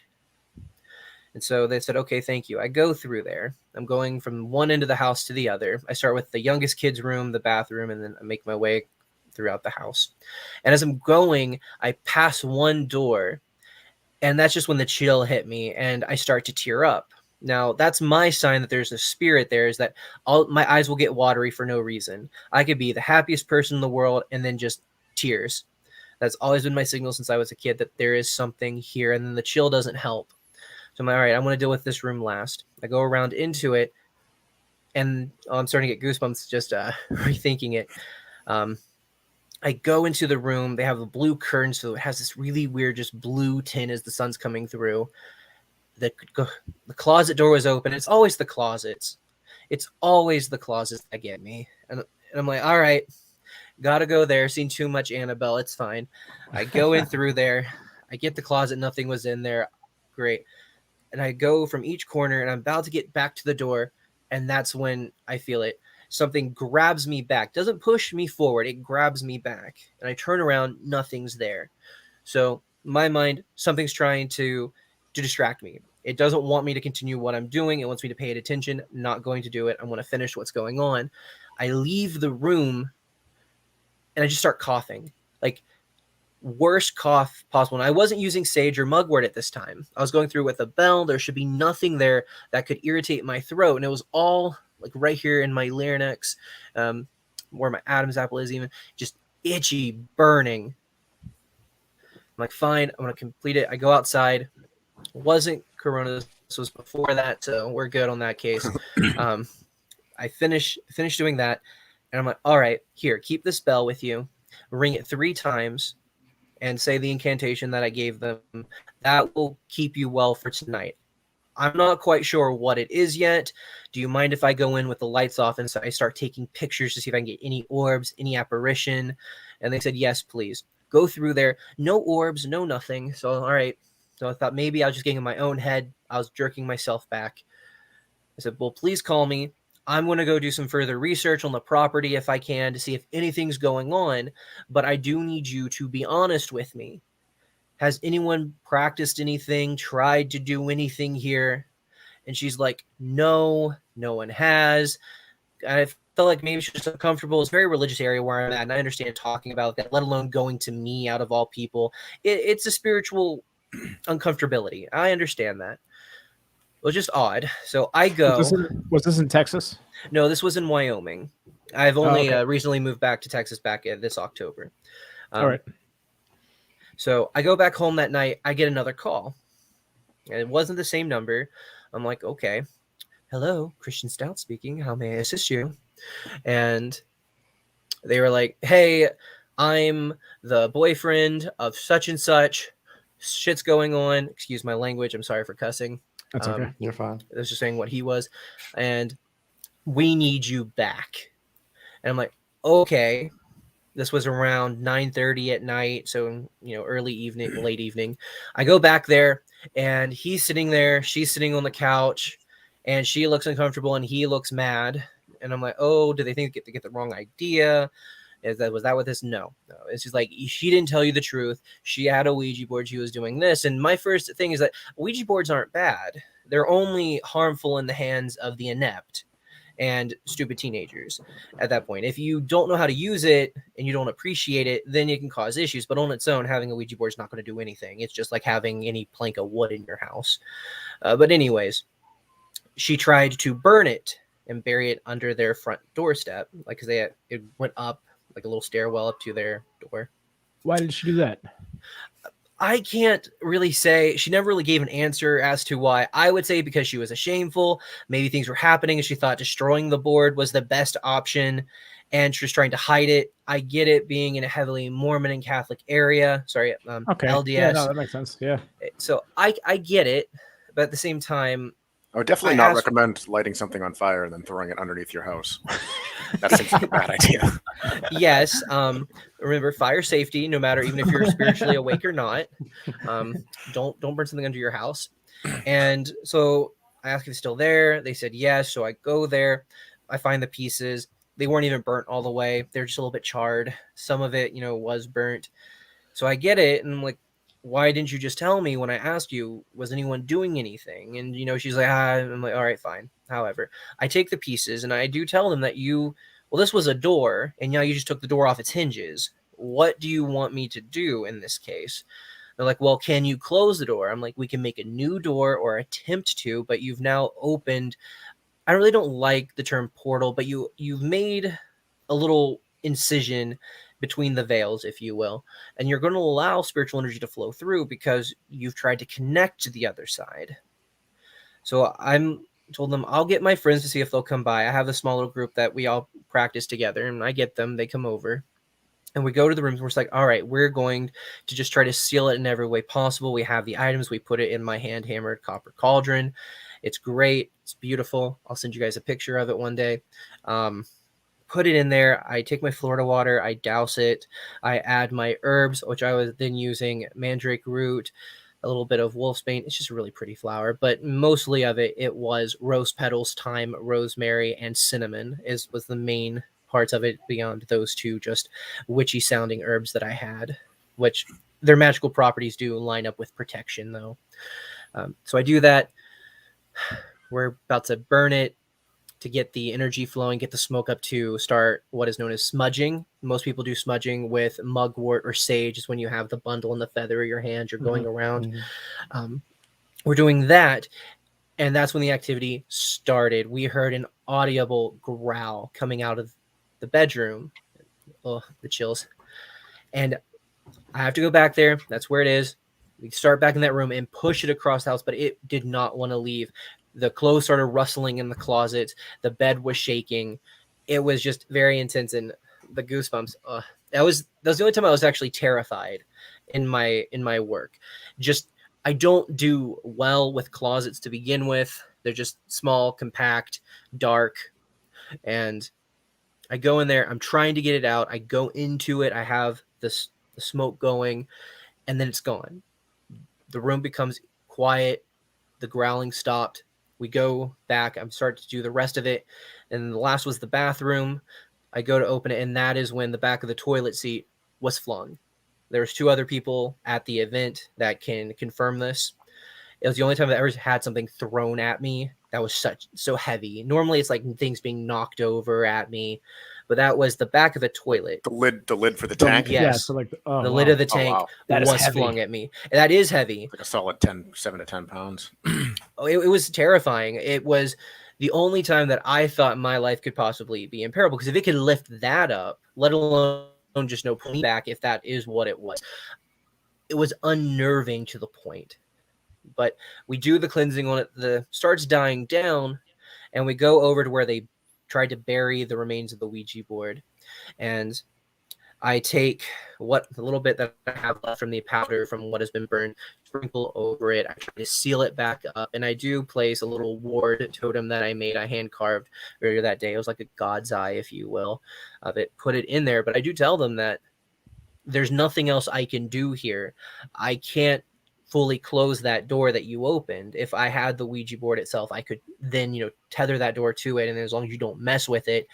And so they said, okay, thank you. I go through there. I'm going from one end of the house to the other. I start with the youngest kid's room, the bathroom, and then I make my way throughout the house. And as I'm going, I pass one door, and that's just when the chill hit me, and I start to tear up. Now, that's my sign that there's a spirit there, is that my eyes will get watery for no reason. I could be the happiest person in the world and then just tears. That's always been my signal since I was a kid, that there is something here, and then the chill doesn't help. So I'm like, all right, I'm going to deal with this room last. I go around into it, and I'm starting to get goosebumps just rethinking it. I go into the room. They have a blue curtain, so it has this really weird just blue tint as the sun's coming through. The closet door was open. It's always the closets. It's always the closets that get me. And I'm like, all right, gotta go there. Seen too much Annabelle. It's fine. I go in through there. I get the closet. Nothing was in there. Great. And I go from each corner, and I'm about to get back to the door, and that's when I feel it. Something grabs me back. Doesn't push me forward. It grabs me back. And I turn around. Nothing's there. So my mind, something's trying to distract me. It doesn't want me to continue what I'm doing. It wants me to pay attention. Not going to do it. I want to finish what's going on. I leave the room, and I just start coughing. Like, worst cough possible. And I wasn't using sage or mugwort at this time. I was going through with a bell. There should be nothing there that could irritate my throat. And it was all like right here in my larynx, where my Adam's apple is, even just itchy, burning. I'm like, fine, I'm going to complete it. I go outside. Wasn't Corona. This was before that. So we're good on that case. I finish doing that. And I'm like, all right, here, keep this bell with you. Ring it 3 times. And say the incantation that I gave them. That will keep you well for tonight. I'm not quite sure what it is yet. Do you mind if I go in with the lights off and so I start taking pictures to see if I can get any orbs, any apparition? And they said, yes, please. Go through there. No orbs, no nothing. So, all right. So I thought maybe I was just getting in my own head. I was jerking myself back. I said, well, please call me. I'm going to go do some further research on the property if I can to see if anything's going on. But I do need you to be honest with me. Has anyone practiced anything, tried to do anything here? And she's like, no, no one has. I felt like maybe she's just uncomfortable. It's a very religious area where I'm at, and I understand talking about that, let alone going to me out of all people. It's a spiritual uncomfortability. I understand that. It was just odd. So I go. Was this in Texas? No, this was in Wyoming. I've only okay. recently moved back to Texas back this October. All right. So I go back home that night. I get another call. And it wasn't the same number. I'm like, okay. Hello, Christian Stout speaking. How may I assist you? And they were like, hey, I'm the boyfriend of such and such. Shit's going on. Excuse my language. I'm sorry for cussing. That's okay. You're fine. I was just saying what he was. And we need you back. And I'm like, okay. This was around 9:30 at night. So, early evening, late evening. I go back there and he's sitting there. She's sitting on the couch and she looks uncomfortable and he looks mad. And I'm like, oh, do they think they get the wrong idea? Was that what this? No. It's just like, she didn't tell you the truth. She had a Ouija board. She was doing this. And my first thing is that Ouija boards aren't bad. They're only harmful in the hands of the inept and stupid teenagers at that point. If you don't know how to use it and you don't appreciate it, then it can cause issues. But on its own, having a Ouija board is not going to do anything. It's just like having any plank of wood in your house. But anyways, she tried to burn it and bury it under their front doorstep. Like, because it went up like a little stairwell up to their door. Why did she do that? I can't really say. She never really gave an answer as to why. I would say because she was shameful. Maybe things were happening and she thought destroying the board was the best option and she was trying to hide it. I get it being in a heavily Mormon and Catholic area. Sorry, Okay. LDS. Yeah, no, that makes sense. Yeah. So I get it. But at the same time, I would definitely not recommend lighting something on fire and then throwing it underneath your house. That seems like a bad idea. Yes. Remember, fire safety, no matter, even if you're spiritually awake or not. Don't burn something under your house. And so I asked if it's still there. They said yes. So I go there. I find the pieces. They weren't even burnt all the way. They're just a little bit charred. Some of it, was burnt. So I get it. And I'm like, why didn't you just tell me when I asked you, was anyone doing anything? And, she's like, I'm like, all right, fine. However, I take the pieces and I do tell them that this was a door and now you just took the door off its hinges. What do you want me to do in this case? They're like, well, can you close the door? I'm like, we can make a new door or attempt to, but you've now opened. I really don't like the term portal, but you've made a little incision between the veils, if you will, and you're going to allow spiritual energy to flow through because you've tried to connect to the other side. So I'm told them I'll get my friends to see if they'll come by. I have a small little group that we all practice together, and I get them. They come over, and we go to the rooms. And we're just like, all right, we're going to just try to seal it in every way possible. We have the items. We put it in my hand-hammered copper cauldron. It's great. It's beautiful. I'll send you guys a picture of it one day. Put it in there. I take my Florida water. I douse it. I add my herbs, which I was then using mandrake root, a little bit of wolfsbane. It's just a really pretty flower, but mostly of it was rose petals, thyme, rosemary, and cinnamon was the main parts of it beyond those two just witchy sounding herbs that I had, which their magical properties do line up with protection though. So I do that. We're about to burn it to get the energy flowing, get the smoke up to start what is known as smudging. Most people do smudging with mugwort or sage. Is when you have the bundle and the feather in your hand, you're going around. We're doing that, and that's when the activity started. We heard an audible growl coming out of the bedroom. Oh, the chills. And I have to go back there. That's where it is. We start back in that room and push it across the house, but it did not want to leave. The clothes started rustling in the closet. The bed was shaking. It was just very intense, and the goosebumps. That was the only time I was actually terrified in my work. Just I don't do well with closets to begin with. They're just small, compact, dark, and I go in there. I'm trying to get it out. I go into it. I have the smoke going, and then it's gone. The room becomes quiet. The growling stopped. We go back. I'm starting to do the rest of it, and the last was the bathroom. I go to open it, and that is when the back of the toilet seat was flung. There was 2 other people at the event that can confirm this. It was the only time I ever had something thrown at me that was so heavy. Normally, it's like things being knocked over at me, but that was the back of the toilet. The lid for the tank. Yes. Yeah, so like The lid of the tank wow. That is was heavy. flung at me. And that is heavy. Like a solid 7 to 10 pounds. It was terrifying. It was the only time that I thought my life could possibly be in peril, because if it could lift that up, let alone just no pulling back, if that is what it was unnerving to the point. But we do the cleansing on it. The starts dying down, and we go over to where they tried to bury the remains of the Ouija board. And I take the little bit that I have left from the powder from what has been burned, sprinkle over it. I try to seal it back up, and I do place a little ward totem that I made. I hand carved earlier that day. It was like a god's eye, if you will, of it. Put it in there, but I do tell them that there's nothing else I can do here. I can't fully close that door that you opened. If I had the Ouija board itself, I could then, tether that door to it. And as long as you don't mess with it,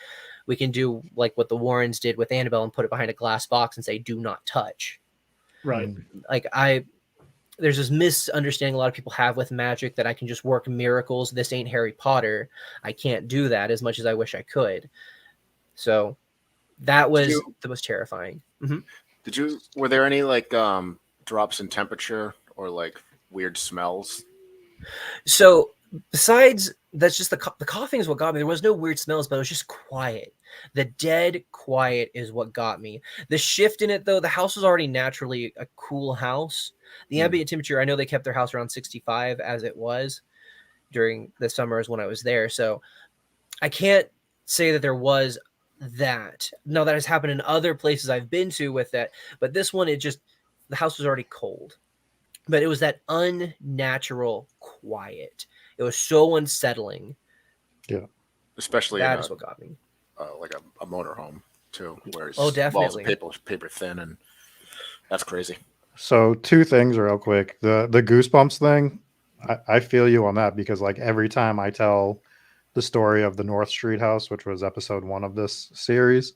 we can do like what the Warrens did with Annabelle and put it behind a glass box and say, do not touch. Right. Like there's this misunderstanding a lot of people have with magic that I can just work miracles. This ain't Harry Potter. I can't do that as much as I wish I could. So that was the most terrifying. Mm-hmm. Were there any like drops in temperature or like weird smells? So besides, that's just the coughing is what got me. There was no weird smells, but it was just quiet. The dead quiet is what got me. The shift in it, though, the house was already naturally a cool house. The ambient temperature, I know they kept their house around 65 as it was during the summers when I was there. So I can't say that there was that. No, that has happened in other places I've been to with that. But this one, the house was already cold. But it was that unnatural quiet. It was so unsettling. Yeah. Especially that is what got me. Like a motorhome too, where it's definitely walls of paper thin, and that's crazy. So 2 things real quick. The goosebumps thing, I feel you on that, because like every time I tell the story of the North Street house, which was episode 1 of this series,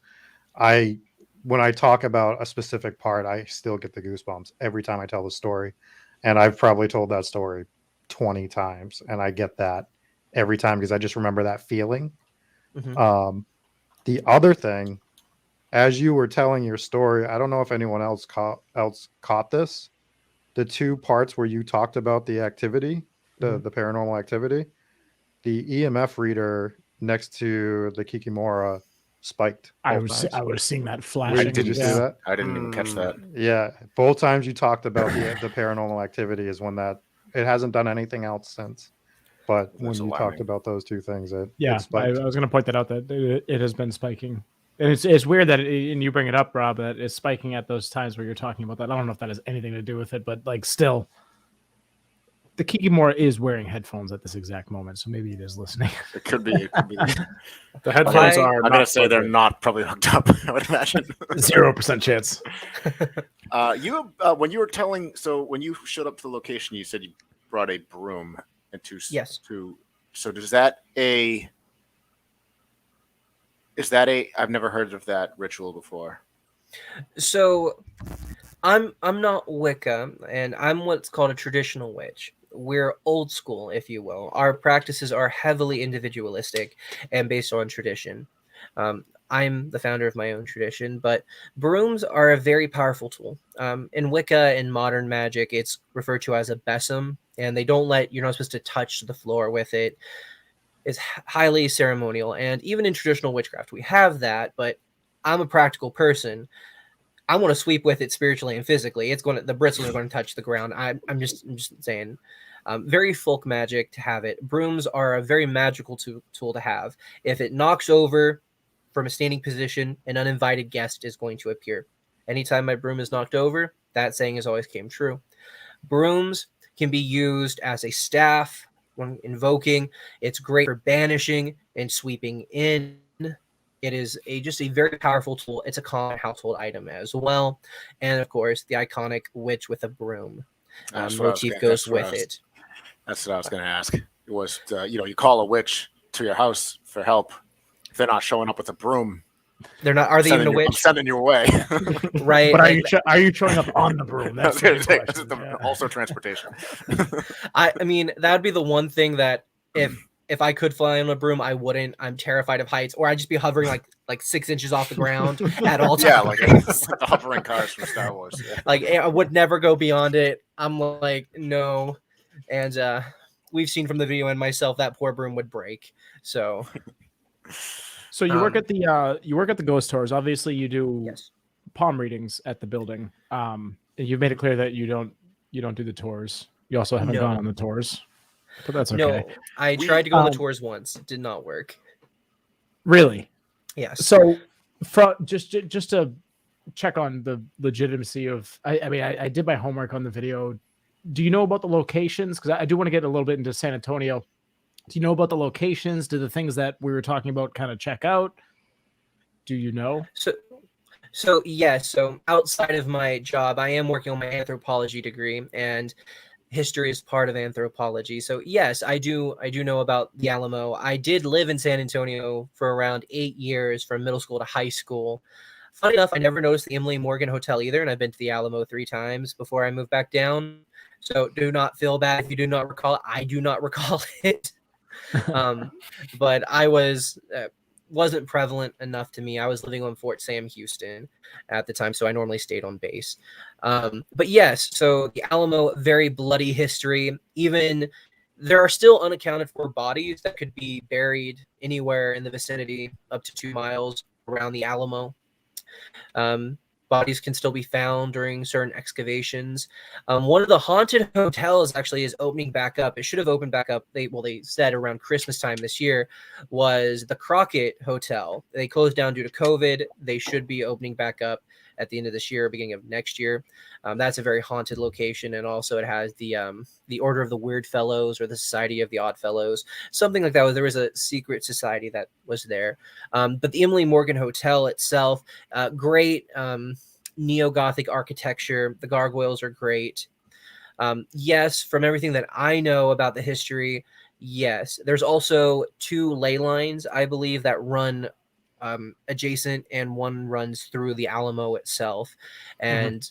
when I talk about a specific part, I still get the goosebumps every time I tell the story. And I've probably told that story 20 times, and I get that every time because I just remember that feeling. Mm-hmm. The other thing, as you were telling your story, I don't know if anyone else caught this. The 2 parts where you talked about the activity, the paranormal activity, the EMF reader next to the Kikimora spiked. I was seeing that flashing. Did you see that? I didn't even catch that. Yeah, both times you talked about the paranormal activity is when that it hasn't done anything else since. But when you talked about those 2 things, it spiked. I was going to point that out, that it has been spiking, and it's weird that and you bring it up, Rob, that it's spiking at those times where you're talking about that. I don't know if that has anything to do with it, but like still. The Kikimora is wearing headphones at this exact moment, so maybe it is listening. It could be. The headphones are. I'm going to say they're not probably hooked up, I would imagine. 0% chance. When you were telling, so when you showed up to the location, you said you brought a broom into. Yes. So is that a? I've never heard of that ritual before. So, I'm not Wicca, and I'm what's called a traditional witch. We're old school, if you will. Our practices are heavily individualistic and based on tradition. I'm the founder of my own tradition, but brooms are a very powerful tool. In Wicca and modern magic, it's referred to as a besom, and you're not supposed to touch the floor with it. It's highly ceremonial, and even in traditional witchcraft, we have that, but I'm a practical person. I want to sweep with it spiritually and physically. The bristles are going to touch the ground. I'm just saying, very folk magic to have it. Brooms are a very magical tool to have. If it knocks over from a standing position, an uninvited guest is going to appear. Anytime my broom is knocked over, that saying has always came true. Brooms can be used as a staff when invoking. It's great for banishing and sweeping in. It is just a very powerful tool. It's a common household item as well. And of course, the iconic witch with a broom motif goes with it. That's what I was going to ask. It was, you call a witch to your house for help. If they're not showing up with a broom, they're not. Are they even a witch? I'm sending you away. Right. But are you showing up on the broom? That's the question. Yeah. Also transportation. I mean, that would be the one thing that if I could fly on a broom, I wouldn't. I'm terrified of heights, or I'd just be hovering like 6 inches off the ground at all times. Yeah, like the hovering cars from Star Wars. Yeah. Like I would never go beyond it. I'm like, no. And we've seen from the video and myself that poor broom would break. So you work at the ghost tours. Obviously, you do yes. palm readings at the building. You've made it clear that you don't do the tours. You also haven't gone on the tours, but that's okay. No, I tried to go on the tours once. It did not work. Really? Yes. So, just to check on the legitimacy of, I did my homework on the video. Do you know about the locations? Because I do want to get a little bit into San Antonio. Do you know about the locations? Do the things that we were talking about kind of check out? Do you know? So yes. So outside of my job, I am working on my anthropology degree, and history is part of anthropology. So yes, I do know about the Alamo. I did live in San Antonio for around 8 years, from middle school to high school. Funny enough, I never noticed the Emily Morgan Hotel either, and I've been to the Alamo 3 times before I moved back down. So do not feel bad if you do not recall it. I do not recall it. But I wasn't prevalent enough to me. I was living on Fort Sam Houston at the time, so I normally stayed on base. But yes, so the Alamo, very bloody history. Even there are still unaccounted for bodies that could be buried anywhere in the vicinity up to 2 miles around the Alamo. Bodies can still be found during certain excavations. One of the haunted hotels actually is opening back up. It should have opened back up. They said around Christmas time this year, was the Crockett Hotel. They closed down due to COVID. They should be opening back up at the end of this year, beginning of next year. That's a very haunted location, and also it has the Order of the Weird Fellows or the Society of the Odd Fellows, something like that. There was a secret society that was there. But the Emily Morgan Hotel itself, great neo-Gothic architecture. The gargoyles are great. Yes, from everything that I know about the history, yes. There's also 2 ley lines, I believe, that run adjacent, and one runs through the Alamo itself, and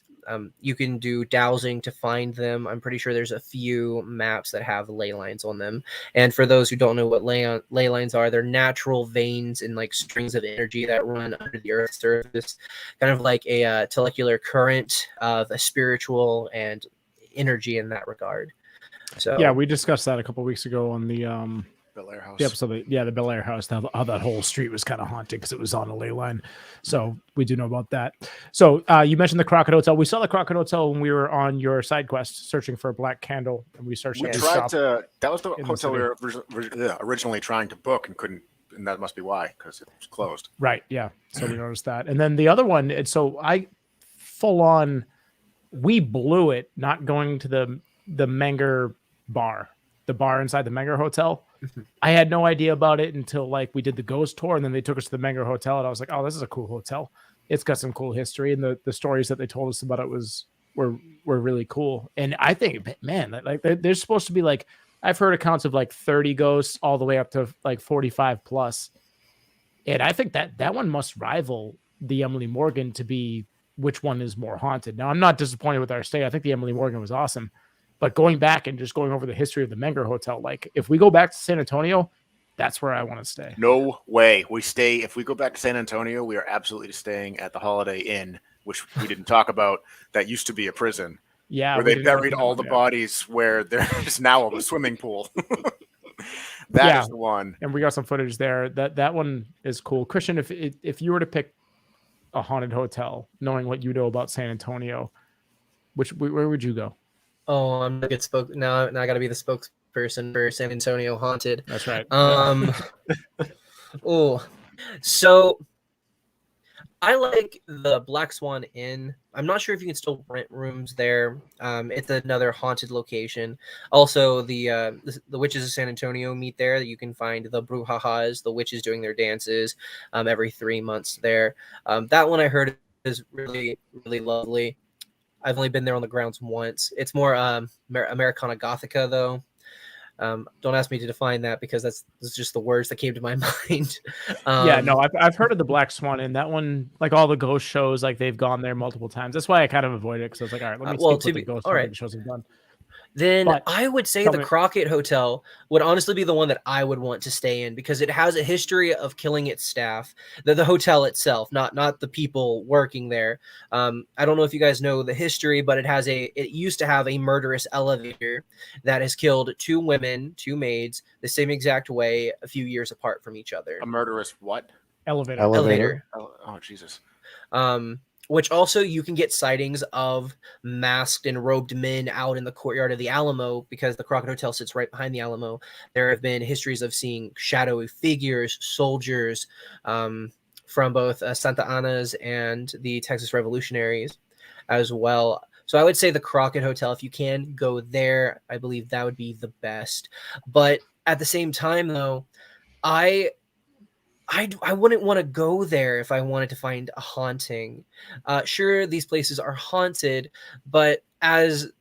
you can do dowsing to find them. I'm pretty sure there's a few maps that have ley lines on them, and for those who don't know what ley lines are, they're natural veins and like strings of energy that run under the Earth's surface, kind of like a telecular current of a spiritual and energy in that regard. So yeah, we discussed that a couple of weeks ago on the Bel Air House. the episode, the Bel Air House. How that whole street was kind of haunted because it was on a ley line. So we do know about that. So you mentioned the Crockett Hotel. We saw the Crockett Hotel when we were on your side quest searching for a black candle, and we searched. We tried to. That was the hotel we were originally trying to book and couldn't, and that must be why, because it was closed. Right. Yeah. So we noticed that, and then the other one. And so I full on, we blew it not going to the Menger bar, the bar inside the Menger Hotel. I had no idea about it until like we did the ghost tour, and then they took us to the Menger Hotel, and I was like, oh, this is a cool hotel. It's got some cool history, and the stories that they told us about it were really cool. And I think, man, like there's supposed to be like, I've heard accounts of like 30 ghosts all the way up to like 45 plus. And I think that one must rival the Emily Morgan to be which one is more haunted. Now, I'm not disappointed with our stay. I think the Emily Morgan was awesome. But going back and just going over the history of the Menger Hotel, like if we go back to San Antonio, that's where I want to stay. No way. If we go back to San Antonio, we are absolutely staying at the Holiday Inn, which we didn't talk about. That used to be a prison. Yeah. Where they buried all the bodies, where there's now a swimming pool. That is the one. And we got some footage there. That one is cool. Christian, if you were to pick a haunted hotel, knowing what you know about San Antonio, where would you go? Oh, I'm gonna get now. I got to be the spokesperson for San Antonio Haunted. That's right. So I like the Black Swan Inn. I'm not sure if you can still rent rooms there. It's another haunted location. Also, the witches of San Antonio meet there. You can find the Brujas, the witches doing their dances, every 3 months there. That one I heard is really, really lovely. I've only been there on the grounds once. It's more Americana Gothica, though. Don't ask me to define that because that's just the words that came to my mind. Yeah, no, I've heard of the Black Swan, and that one, like all the ghost shows, like they've gone there multiple times. That's why I kind of avoid it because I was like, all right, let me well, skip what the ghost all right. hunting shows have done. Then But I would say tell the me- Crockett Hotel would honestly be the one that I would want to stay in because it has a history of killing its staff. The hotel itself, not the people working there. I don't know if you guys know the history, but it used to have a murderous elevator that has killed 2 women, 2 maids, the same exact way a few years apart from each other. A murderous what? elevator. Elevator. Oh, Jesus. Which also you can get sightings of masked and robed men out in the courtyard of the Alamo because the Crockett Hotel sits right behind the Alamo. There have been histories of seeing shadowy figures, soldiers from both Santa Ana's and the Texas Revolutionaries as well. So I would say the Crockett Hotel, if you can go there, I believe that would be the best. But at the same time, though, I wouldn't want to go there if I wanted to find a haunting. Sure, these places are haunted, but as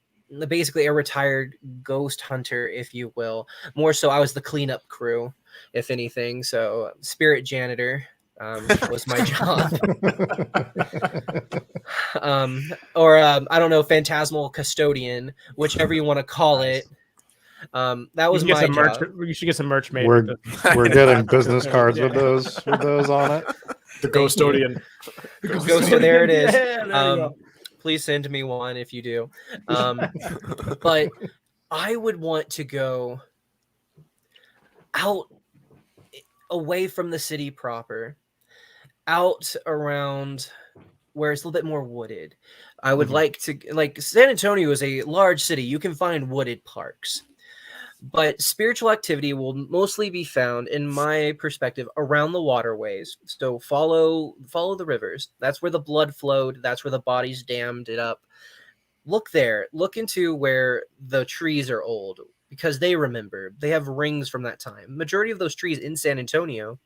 basically a retired ghost hunter, if you will, more so I was the cleanup crew, if anything. So spirit janitor was my job. I don't know, phantasmal custodian, whichever you want to call Nice. it. That was my merch. job. You should get some merch made. We're with this. we're getting business Yeah. cards with those on it. The Ghostodian. Ghost, there it is. Yeah, there you go. Please send me one if you do. But I would want to go out away from the city proper, out around where it's a little bit more wooded. I would like to, like, San Antonio is a large city. You can find wooded parks. But spiritual activity will mostly be found, in my perspective, around the waterways. So follow the rivers. That's where the blood flowed. That's where the bodies dammed it up. Look there. Look into where the trees are old because they remember. They have rings from that time. Majority of those trees in San Antonio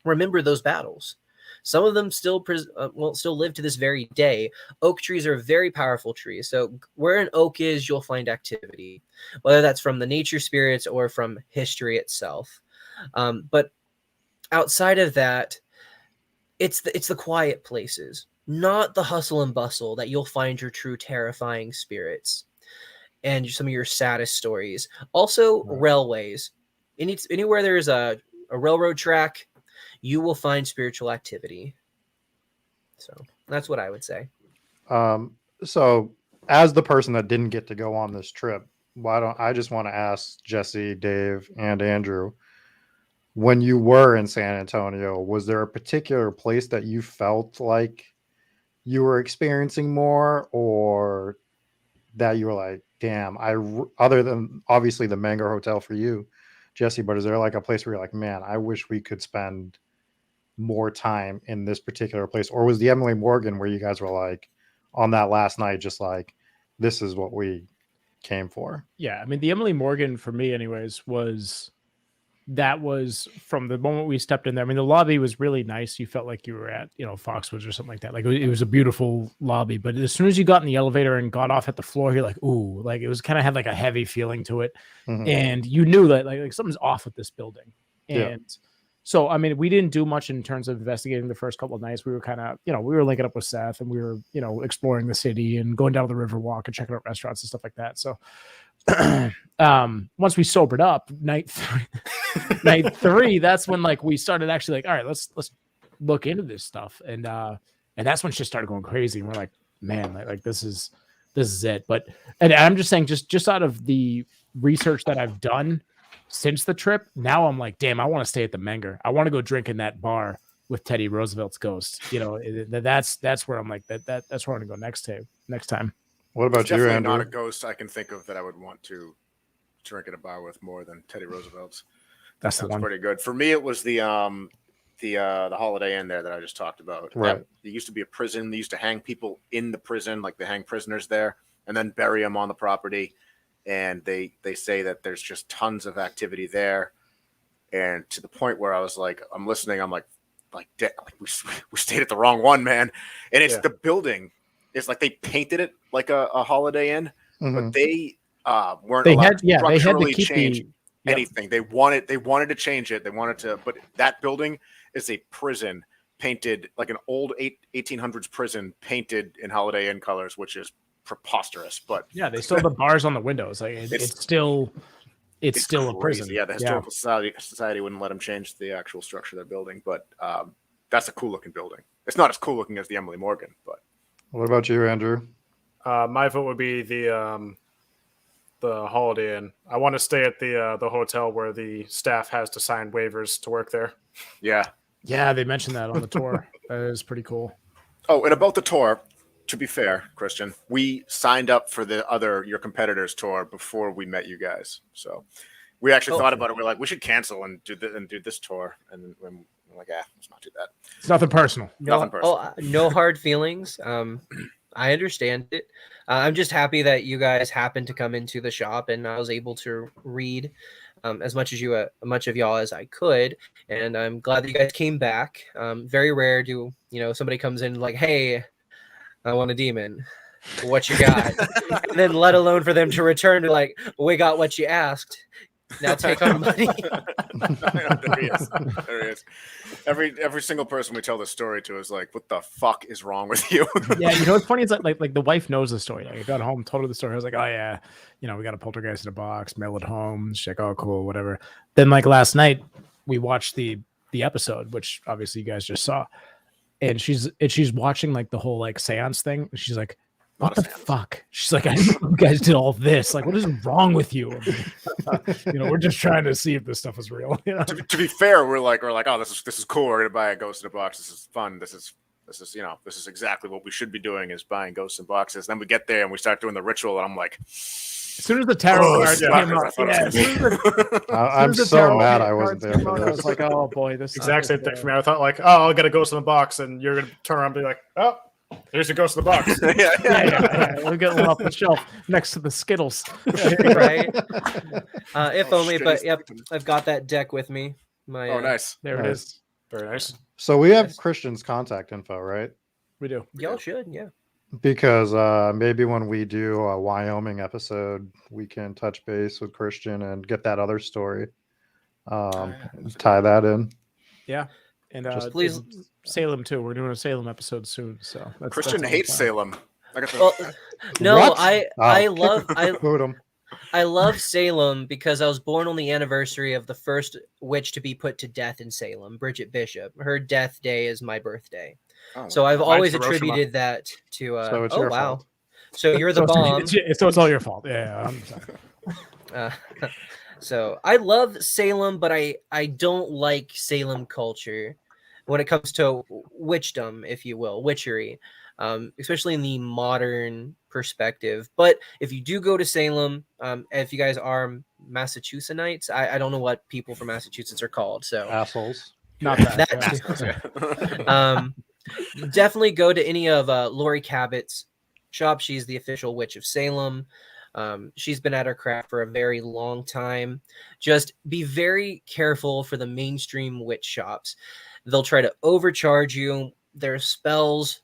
remember those battles. Some of them still live to this very day. Oak trees are very powerful trees. So where an oak is, you'll find activity, whether that's from the nature spirits or from history itself. But outside of that, it's the quiet places, not the hustle and bustle that you'll find your true terrifying spirits and some of your saddest stories. Also, railways. Anywhere there's a railroad track, you will find spiritual activity. So that's what I would say. So as the person that didn't get to go on this trip, I just want to ask Jesse, Dave, and Andrew, when you were in San Antonio, was there a particular place that you felt like you were experiencing more, or that you were like, damn, other than obviously the Menger Hotel for you, Jesse, but is there like a place where you're like, man, I wish we could spend more time in this particular place? Or was the Emily Morgan where you guys were like on that last night just like, this is what we came for? Yeah, I mean, the Emily Morgan for me anyways was from the moment we stepped in there. I mean, the lobby was really nice. You felt like you were at, Foxwoods or something like that. Like it was a beautiful lobby, but as soon as you got in the elevator and got off at the floor, you're like, ooh, like it was kind of had like a heavy feeling to it. Mhm. And you knew that like something's off with this building. And Yeah. so, I mean, we didn't do much in terms of investigating the first couple of nights. We were kind of, we were linking up with Seth and we were, exploring the city and going down the river walk and checking out restaurants and stuff like that. So once we sobered up, night 3, that's when like we started actually like, all right, let's look into this stuff. And that's when shit started going crazy. And we're like, man, like this is it. But, and I'm just saying, just out of the research that I've done since the trip, now I'm like, damn, I want to stay at the Menger. I want to go drink in that bar with Teddy Roosevelt's ghost. That's where I'm like, that's where I want to go next time. What about It's you, definitely Andrew? not a ghost I can think of that I would want to drink at a bar with more than Teddy Roosevelt's. That's the Sounds one. pretty good. For me, it was the the Holiday Inn there that I just talked about. Right. There used to be a prison. They used to hang people in the prison, like they hang prisoners there, and then bury them on the property. And they say that there's just tons of activity there, and to the point where I was like, I'm listening, I'm like we stayed at the wrong one, man. And it's the building. It's like they painted it like a Holiday Inn, but they weren't allowed to structurally change anything. They wanted to change it. They wanted to, but that building is a prison painted like an old 1800s prison painted in Holiday Inn colors, which is preposterous. But yeah, they still have the bars on the windows. Like it's still a prison. Yeah, the historical society wouldn't let them change the actual structure of their building, but that's a cool looking building. It's not as cool looking as the Emily Morgan, but. What about you, Andrew? My vote would be the Holiday Inn. I want to stay at the hotel where the staff has to sign waivers to work there. Yeah, they mentioned that on the tour. That is pretty cool. Oh, and about the tour, to be fair, Christian, we signed up for your competitors' tour before we met you guys. So we actually thought about it. We're like, we should cancel and do this tour. And we're like, let's not do that. It's nothing personal. Nothing personal. No hard feelings. I understand it. I'm just happy that you guys happened to come into the shop and I was able to read as much of y'all as I could. And I'm glad that you guys came back. Very rare do, somebody comes in like, hey, I want a demon. What you got? And then let alone for them to return to like, we got what you asked. Now take our money. There he is. Every single person we tell this story to is like, what the fuck is wrong with you? Yeah, what's funny is that like the wife knows the story. Like I got home, told her the story. I was like, oh yeah, we got a poltergeist in a box, mail it home. She's like, oh cool, whatever. Then like last night we watched the episode, which obviously you guys just saw. And she's watching like the whole like seance thing. And she's like, what the fuck? She's like, I didn't know you guys did all this. Like, what is wrong with you? We're just trying to see if this stuff is real. To be fair, we're like, oh, this is cool. We're gonna buy a ghost in a box. This is fun. This is exactly what we should be doing is buying ghosts in boxes. Then we get there and we start doing the ritual, and I'm like, as soon as the tarot cards came up, I'm so mad I wasn't there for this. I was like, oh boy, this exact same thing for me. I thought like, oh, I'll get a ghost in the box, and you're gonna turn around and be like, oh, here's a ghost in the box. yeah. We'll get one off the shelf next to the Skittles. Right. If only, but yep, I've got that deck with me. Nice. There it is. Very nice. So we have Christian's contact info, right? We do. Y'all should, yeah. Because maybe when we do a Wyoming episode, we can touch base with Christian and get that other story. Tie that in. Yeah. And just please, Salem too. We're doing a Salem episode soon. So Christian hates Salem. No, What? I love Salem because I was born on the anniversary of the first witch to be put to death in Salem, Bridget Bishop. Her death day is my birthday. So I've always attributed that to so it's your fault. So you're the bomb. So it's all your fault. Yeah. I'm sorry. So I love Salem, but I don't like Salem culture when it comes to witchdom, if you will, witchery, especially in the modern perspective. But if you do go to Salem, if you guys are Massachusettsites, I don't know what people from Massachusetts are called. So assholes. Not that. Definitely go to any of Lori Cabot's shop. She's the official witch of Salem. She's been at her craft for a very long time. Just be very careful for the mainstream witch shops. They'll try to overcharge you. Their spells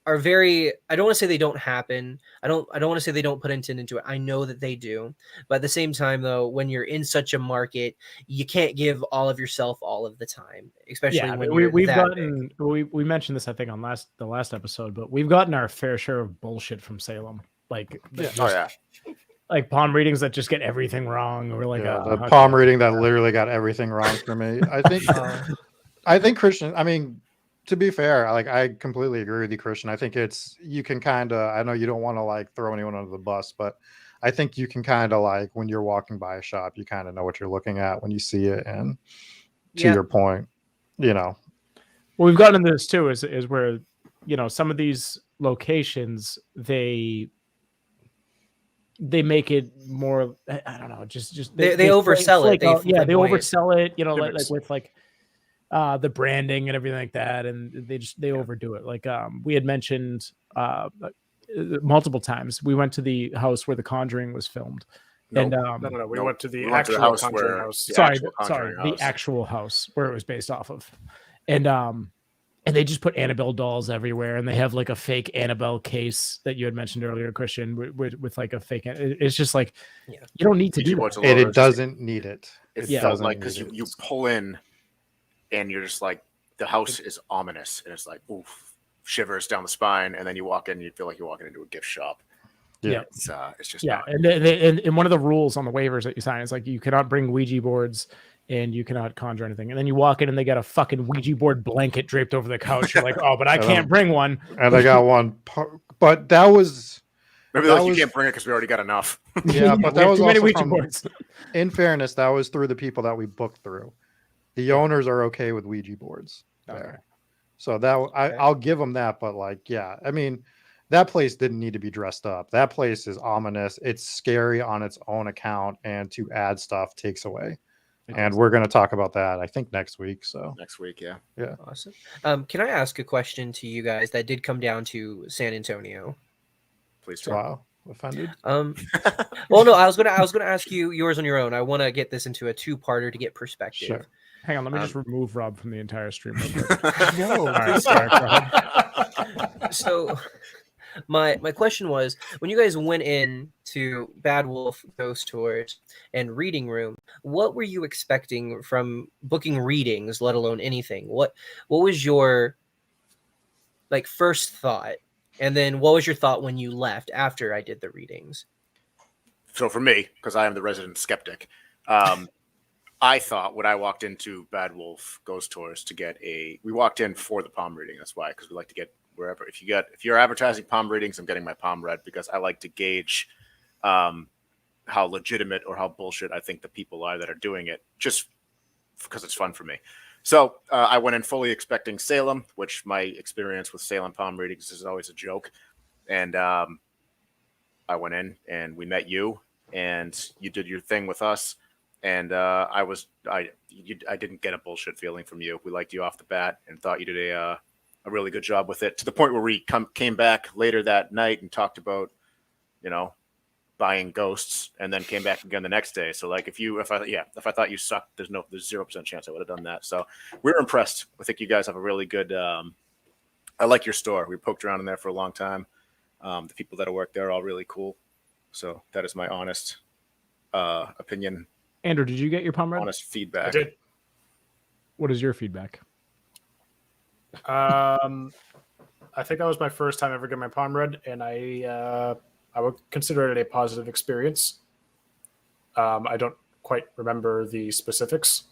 are very, I don't want to say they don't happen. I don't want to say they don't put intent into it. I know that they do. But at the same time, though, when you're in such a market, you can't give all of yourself all of the time, especially when we've gotten big. We mentioned this, I think, on the last episode, but we've gotten our fair share of bullshit from Salem. Like, like palm readings that just get everything wrong. Or like the palm reading that literally got everything wrong for me. I think Christian, I mean, to be fair, like I completely agree with you, Christian. I think you can kind of, I know you don't want to like throw anyone under the bus, but I think you can kind of like when you're walking by a shop, you kind of know what you're looking at when you see it. And to your point, well, we've gotten into this too, is where, some of these locations, they make it more, I don't know, just they oversell it. They oversell it, like with like, the branding and everything like that, and they overdo it. Like we had mentioned multiple times, we went to the house where The Conjuring was filmed. Nope. And No. We Nope. went to the We went to the actual house Conjuring where- house. the sorry, actual Conjuring the house. actual house where it was based off of, and they just put Annabelle dolls everywhere, and they have like a fake Annabelle case that you had mentioned earlier, Christian, with like a fake. It's just like, Yeah. you don't need to Ouija do boards that. alone It are just- doesn't need it. It Yeah. felt doesn't like because need you it. pull in and you're just like, the house is ominous, and it's like, oof, shivers down the spine, and then you walk in and you feel like you're walking into a gift shop. Yeah. It's just Yeah, not. and one of the rules on the waivers that you sign is like you cannot bring Ouija boards and you cannot conjure anything. And then you walk in and they got a fucking Ouija board blanket draped over the couch. You're like, oh, but I can't bring one. And I got one, but that was Maybe that like you was- can't bring it because we already got enough. yeah, but We that have was too many also Ouija from, boards. in fairness, that was through the people that we booked through. The owners are okay with Ouija boards there. Okay. So that I'll give them that, but like, yeah, I mean, that place didn't need to be dressed up. That place is ominous. It's scary on its own account, and to add stuff takes away. And we're going to talk about that, I think, next week. So Next week, yeah. Awesome. Can I ask a question to you guys that did come down to San Antonio? Please do. wow, offended. Well, no, I was gonna ask you yours on your own. I want to get this into a two-parter to get perspective. Sure. Hang on, let me just remove Rob from the entire stream. Real quick. No, All right, sorry, go ahead. So my question was, when you guys went in to Bad Wolf Ghost Tours and Reading Room, what were you expecting from booking readings, let alone anything? What was your like first thought, and then what was your thought when you left after I did the readings? So for me, because I am the resident skeptic, I thought when I walked into Bad Wolf Ghost Tours to get we walked in for the palm reading. That's why, because we like to get wherever. If you're advertising palm readings, I'm getting my palm read because I like to gauge how legitimate or how bullshit I think the people are that are doing it, just because it's fun for me. So I went in fully expecting Salem, which my experience with Salem palm readings is always a joke. And I went in and we met you, and you did your thing with us. And I didn't get a bullshit feeling from you. We liked you off the bat and thought you did a really good job with it, to the point where we came back later that night and talked about, buying ghosts, and then came back again the next day. So like if I thought you sucked, there's 0% chance I would have done that. So we were impressed. I think you guys have a really good. I like your store. We poked around in there for a long time. The people that work there are all really cool. So that is my honest opinion. Andrew, did you get your palm read? Honest feedback. I did. What is your feedback? I think that was my first time ever getting my palm read, and I would consider it a positive experience. I don't quite remember the specifics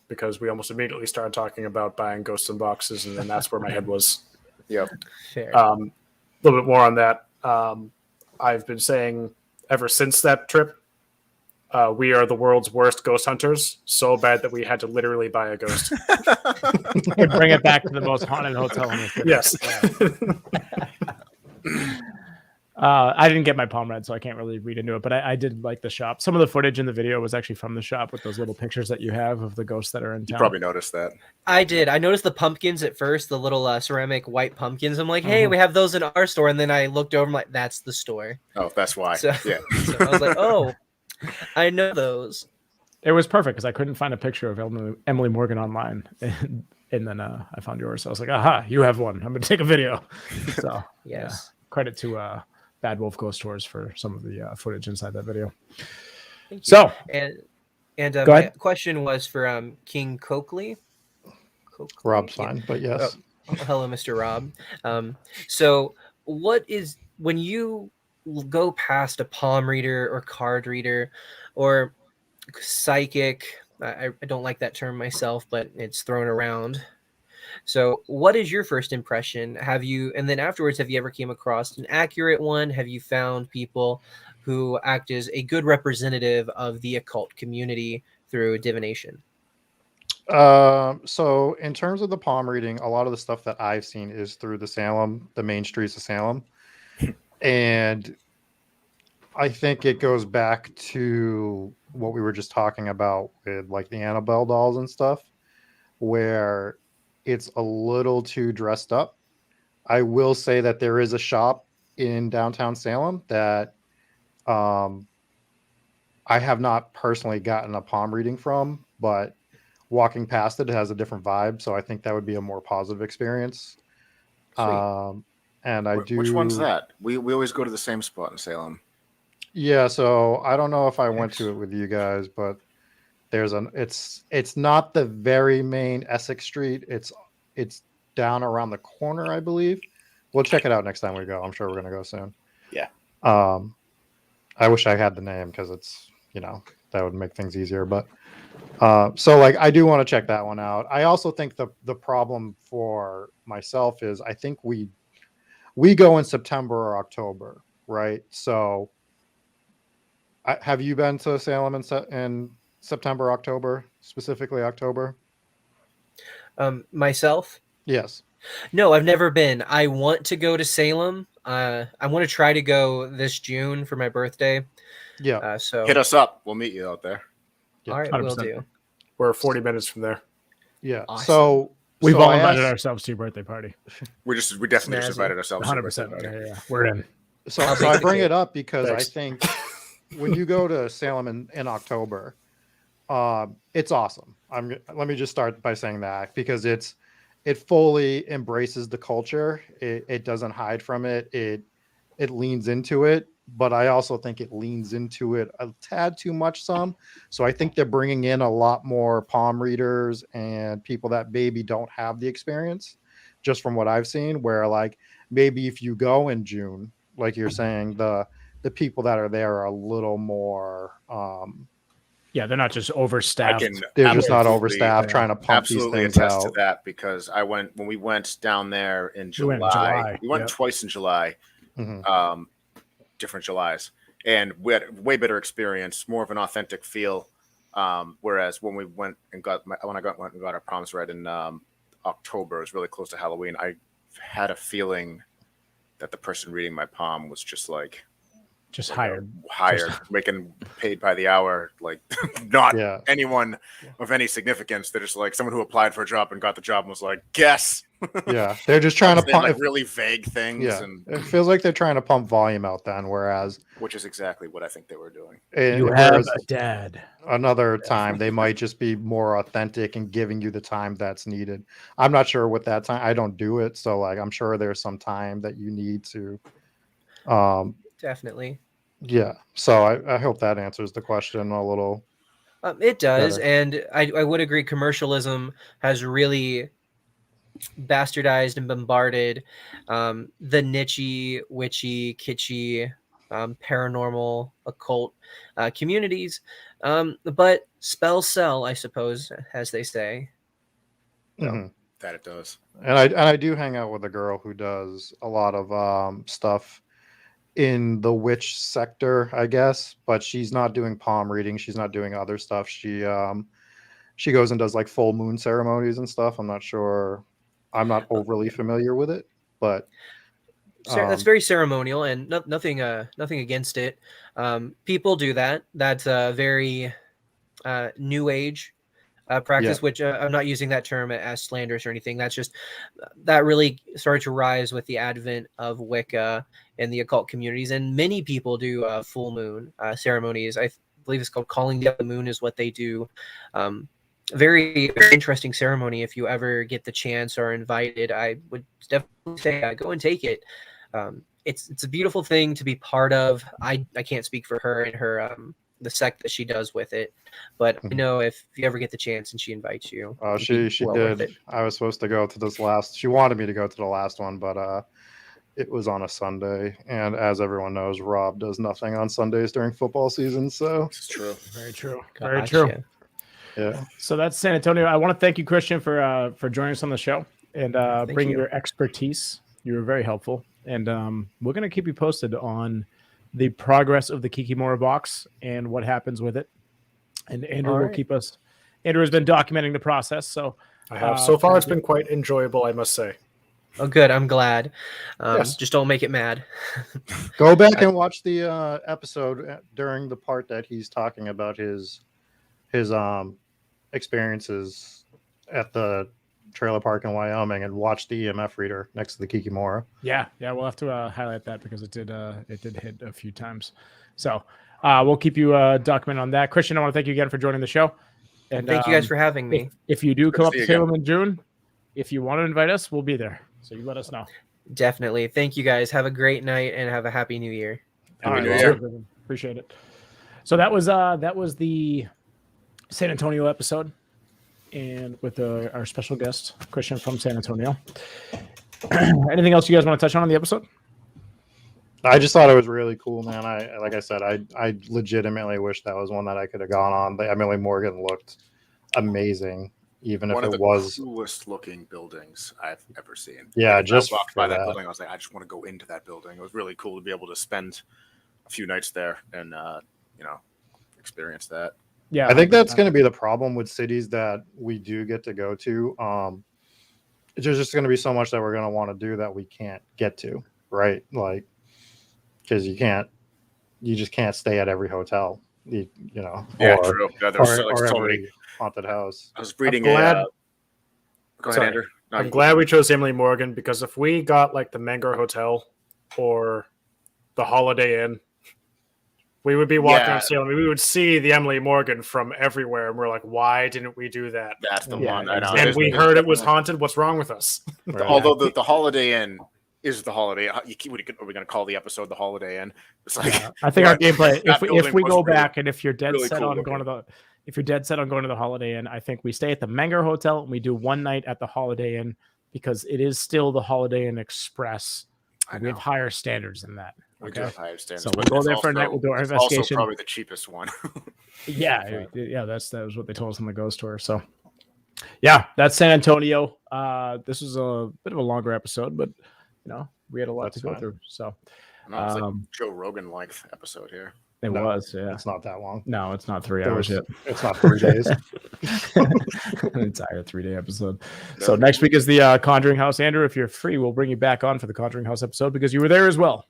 because we almost immediately started talking about buying ghosts in boxes, and then that's where my head was. Yep. Fair. A little bit more on that. I've been saying ever since that trip, we are the world's worst ghost hunters, so bad that we had to literally buy a ghost. Could bring it back to the most haunted hotel in the city. Yes. I didn't get my palm read, so I can't really read into it, but I did like the shop. Some of the footage in the video was actually from the shop with those little pictures that you have of the ghosts that are in You town. probably noticed that. I did. I noticed the pumpkins at first, the little ceramic white pumpkins. I'm like, hey, we have those in our store. And then I looked over, I'm like, that's the store. Oh, that's why. So, Yeah. so I was like, oh, I know those. It was perfect because I couldn't find a picture of Emily Morgan online. And then I found yours. So I was like, aha, you have one. I'm going to take a video. So, Yes. credit to Bad Wolf Ghost Tours for some of the footage inside that video. Thank you. So, And Go my ahead. question was for King Coakley. Rob's fine, but yes. Hello, Mr. Rob. So what is, when you go past a palm reader or card reader or psychic, I don't like that term myself, but it's thrown around. So what is your first impression? And then afterwards, have you ever came across an accurate one? Have you found people who act as a good representative of the occult community through divination? So in terms of the palm reading, a lot of the stuff that I've seen is through the main streets of Salem. And I think it goes back to what we were just talking about with like the Annabelle dolls and stuff. where it's a little too dressed up. I will say that there is a shop in downtown Salem that I have not personally gotten a palm reading from, but walking past it has a different vibe. So I think that would be a more positive experience. Sweet. And I do. Which one's that? We always go to the same spot in Salem. Yeah, so I don't know if I went to it with you guys, but there's it's not the very main Essex Street. It's down around the corner, I believe. We'll check it out next time we go. I'm sure we're gonna go soon. Yeah. I wish I had the name because it's, that would make things easier. But so like I do want to check that one out. I also think the problem for myself is I think we go in September or October, right? So have you been to Salem in September, October, specifically October? Myself? Yes. No, I've never been. I want to go to Salem. I want to try to go this June for my birthday. Yeah. So hit us up. We'll meet you out there. Yeah, all right, 100%. will do. We're 40 minutes from there. Yeah. Awesome. So We've so all I invited asked- ourselves to your birthday party. We definitely just Snazzy. invited ourselves. to 100%. the birthday. Yeah, we're in. So I'll I take the bring cake. it up because Thanks. I think when you go to Salem in October, it's awesome. Let me just start by saying that because it fully embraces the culture. It doesn't hide from it. It leans into it, but I also think it leans into it a tad too much some. So I think they're bringing in a lot more palm readers and people that maybe don't have the experience, just from what I've seen, where like maybe if you go in June, like you're saying, the people that are there are a little more Yeah, they're not just overstaffed. they're just not absolutely- overstaffed trying to pump these absolutely things attest to out. that because when we went down there in We July. went in July, We went yeah. twice in July. Mhm. Different Julys, and we had a way better experience, more of an authentic feel. Whereas when we went and went and got our palms read in October, it was really close to Halloween. I had a feeling that the person reading my palm was just like Just hired, hired. making paid by the hour, like not Yeah. anyone of any significance. They're just like someone who applied for a job and got the job and was like, guess. Yeah, they're just trying to They had, pump. like really vague things, Yeah, and it feels like they're trying to pump volume out then, whereas which is exactly what I think they were doing. You have whereas a dad. another time they might just be more authentic and giving you the time that's needed. I'm not sure what that time. I don't do it, so like I'm sure there's some time that you need to. Definitely. Yeah, so I hope that answers the question a little. It does, Better. and I would agree. Commercialism has really bastardized and bombarded the niche-y, witchy, kitschy, paranormal, occult communities. But spells sell, I suppose, as they say. Mhm. That it does. And I do hang out with a girl who does a lot of stuff in the witch sector, I guess, but she's not doing palm reading. She's not doing other stuff. She goes and does like full moon ceremonies and stuff. I'm not sure. I'm not overly familiar with it, but That's very ceremonial, and nothing against it. People do that. That's a very new age practice, Yeah. which I'm not using that term as slanderous or anything. That's just that really started to rise with the advent of Wicca and the occult communities, and many people do full moon ceremonies. I believe it's called calling the moon is what they do. Very, very interesting ceremony. If you ever get the chance or invited, I would definitely say go and take it. It's a beautiful thing to be part of. I can't speak for her and her the sect that she does with it, but I know if you ever get the chance and she invites you, Oh, it'd be she well worth did. it. I was supposed to go to this last. She wanted me to go to the last one, but it was on a Sunday, and as everyone knows, Rob does nothing on Sundays during football season. So It's true. Very true. Very Gotcha. true. yeah, So that's San Antonio. I want to thank you, Christian, for joining us on the show and bringing you. your expertise. You were very helpful, and we're going to keep you posted on the progress of the Kikimora box and what happens with it. And Andrew All will right. keep us. Andrew has been documenting the process, so I have. So far, it's been quite enjoyable, I must say. Oh, good. I'm glad. Yes. Just don't make it mad. go back and watch the episode during the part that he's talking about his experiences at the trailer park in Wyoming and watched the EMF reader next to the Kikimora. Yeah, we'll have to highlight that because it did hit a few times. So we'll keep you documented on that. Christian, I want to thank you again for joining the show. And thank you guys for having me. If you do come up see to you Salem in June, if you want to invite us, we'll be there. So you let us know. Definitely. Thank you guys. Have a great night and have a happy new year. All right, New Year. appreciate it. So that was the San Antonio episode, and with our special guest Christian from San Antonio. Anything else you guys want to touch on the episode? I just thought it was really cool, man. Like I said, I legitimately wish that was one that I could have gone on. The Emily Morgan looked amazing, even One if of it the was coolest looking buildings I've ever seen. Yeah, Like, just I walked for by that that. building, I was like, I just want to go into that building. It was really cool to be able to spend a few nights there and experience that. Yeah, I think that's going to be the problem with cities that we do get to go to. It's just going to be so much that we're going to want to do that we can't get to, right? Like, because you just can't stay at every hotel, Yeah, or, true. Yeah, there's so every many. haunted house. I was reading I'm glad- Go ahead, Sorry. Andrew. No, I'm you- glad we chose Emily Morgan because if we got like the Menger Hotel or the Holiday Inn, we would be walking Yeah. around Salem. We would see the Emily Morgan from everywhere, and we're like, "Why didn't we do that?" That's the Yeah, one. I know. And we heard it was haunted. What's wrong with us? Right? Although the Holiday Inn is the Holiday. Are we going to call the episode the Holiday Inn? It's like I think our gameplay. That If building we was go really- back and if you're dead really set cool on going to the Holiday Inn, I think we stay at the Menger Hotel and we do one night at the Holiday Inn because it is still the Holiday Inn Express. I We have know. higher standards than that. We Okay. do have higher standards, So but we'll go it's there for a night. We'll do our it's also investigation. probably the cheapest one. Yeah, that was what they told us on the ghost tour. So, yeah, that's San Antonio. This was a bit of a longer episode, but we had a lot That's to go fine. through. So No, it's like Um, Joe Rogan length episode here. it No, was, yeah. It's not that long. No, it's not 3 hours yet. It's not 3 days. An entire 3-day episode. So next week is the Conjuring House. Andrew, if you're free, we'll bring you back on for the Conjuring House episode because you were there as well.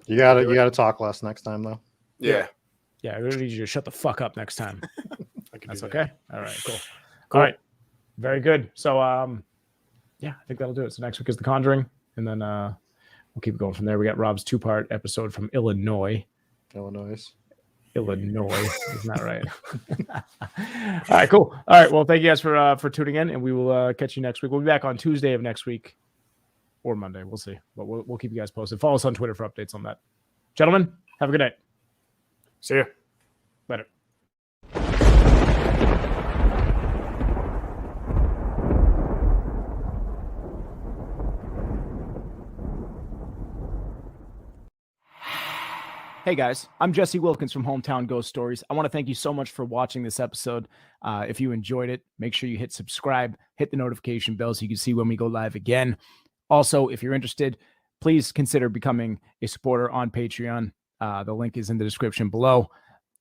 You gotta talk less next time though. Yeah. Yeah, I really need you to shut the fuck up next time. I can That's do that. okay. All right, cool. All right, very good. So, yeah, I think that'll do it. So next week is the Conjuring, and then we'll keep going from there. We got Rob's 2-part episode from Illinois. Illinois. Isn't that right? All right, cool. All right, well, thank you guys for tuning in, and we will catch you next week. We'll be back on Tuesday of next week or Monday. We'll see, but we'll keep you guys posted. Follow us on Twitter for updates on that. Gentlemen, have a good night. See you. Later. Hey guys, I'm Jesse Wilkins from Hometown Ghost Stories. I want to thank you so much for watching this episode. If you enjoyed it, make sure you hit subscribe, hit the notification bell so you can see when we go live again. Also, if you're interested, please consider becoming a supporter on Patreon. The link is in the description below.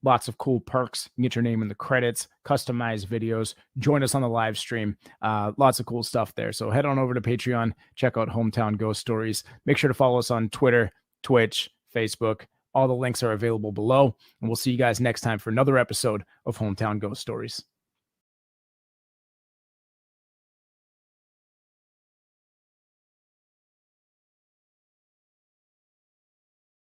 Lots of cool perks. You can get your name in the credits, customized videos, join us on the live stream. Lots of cool stuff there. So head on over to Patreon, check out Hometown Ghost Stories. Make sure to follow us on Twitter, Twitch, Facebook. All the links are available below. And we'll see you guys next time for another episode of Hometown Ghost Stories.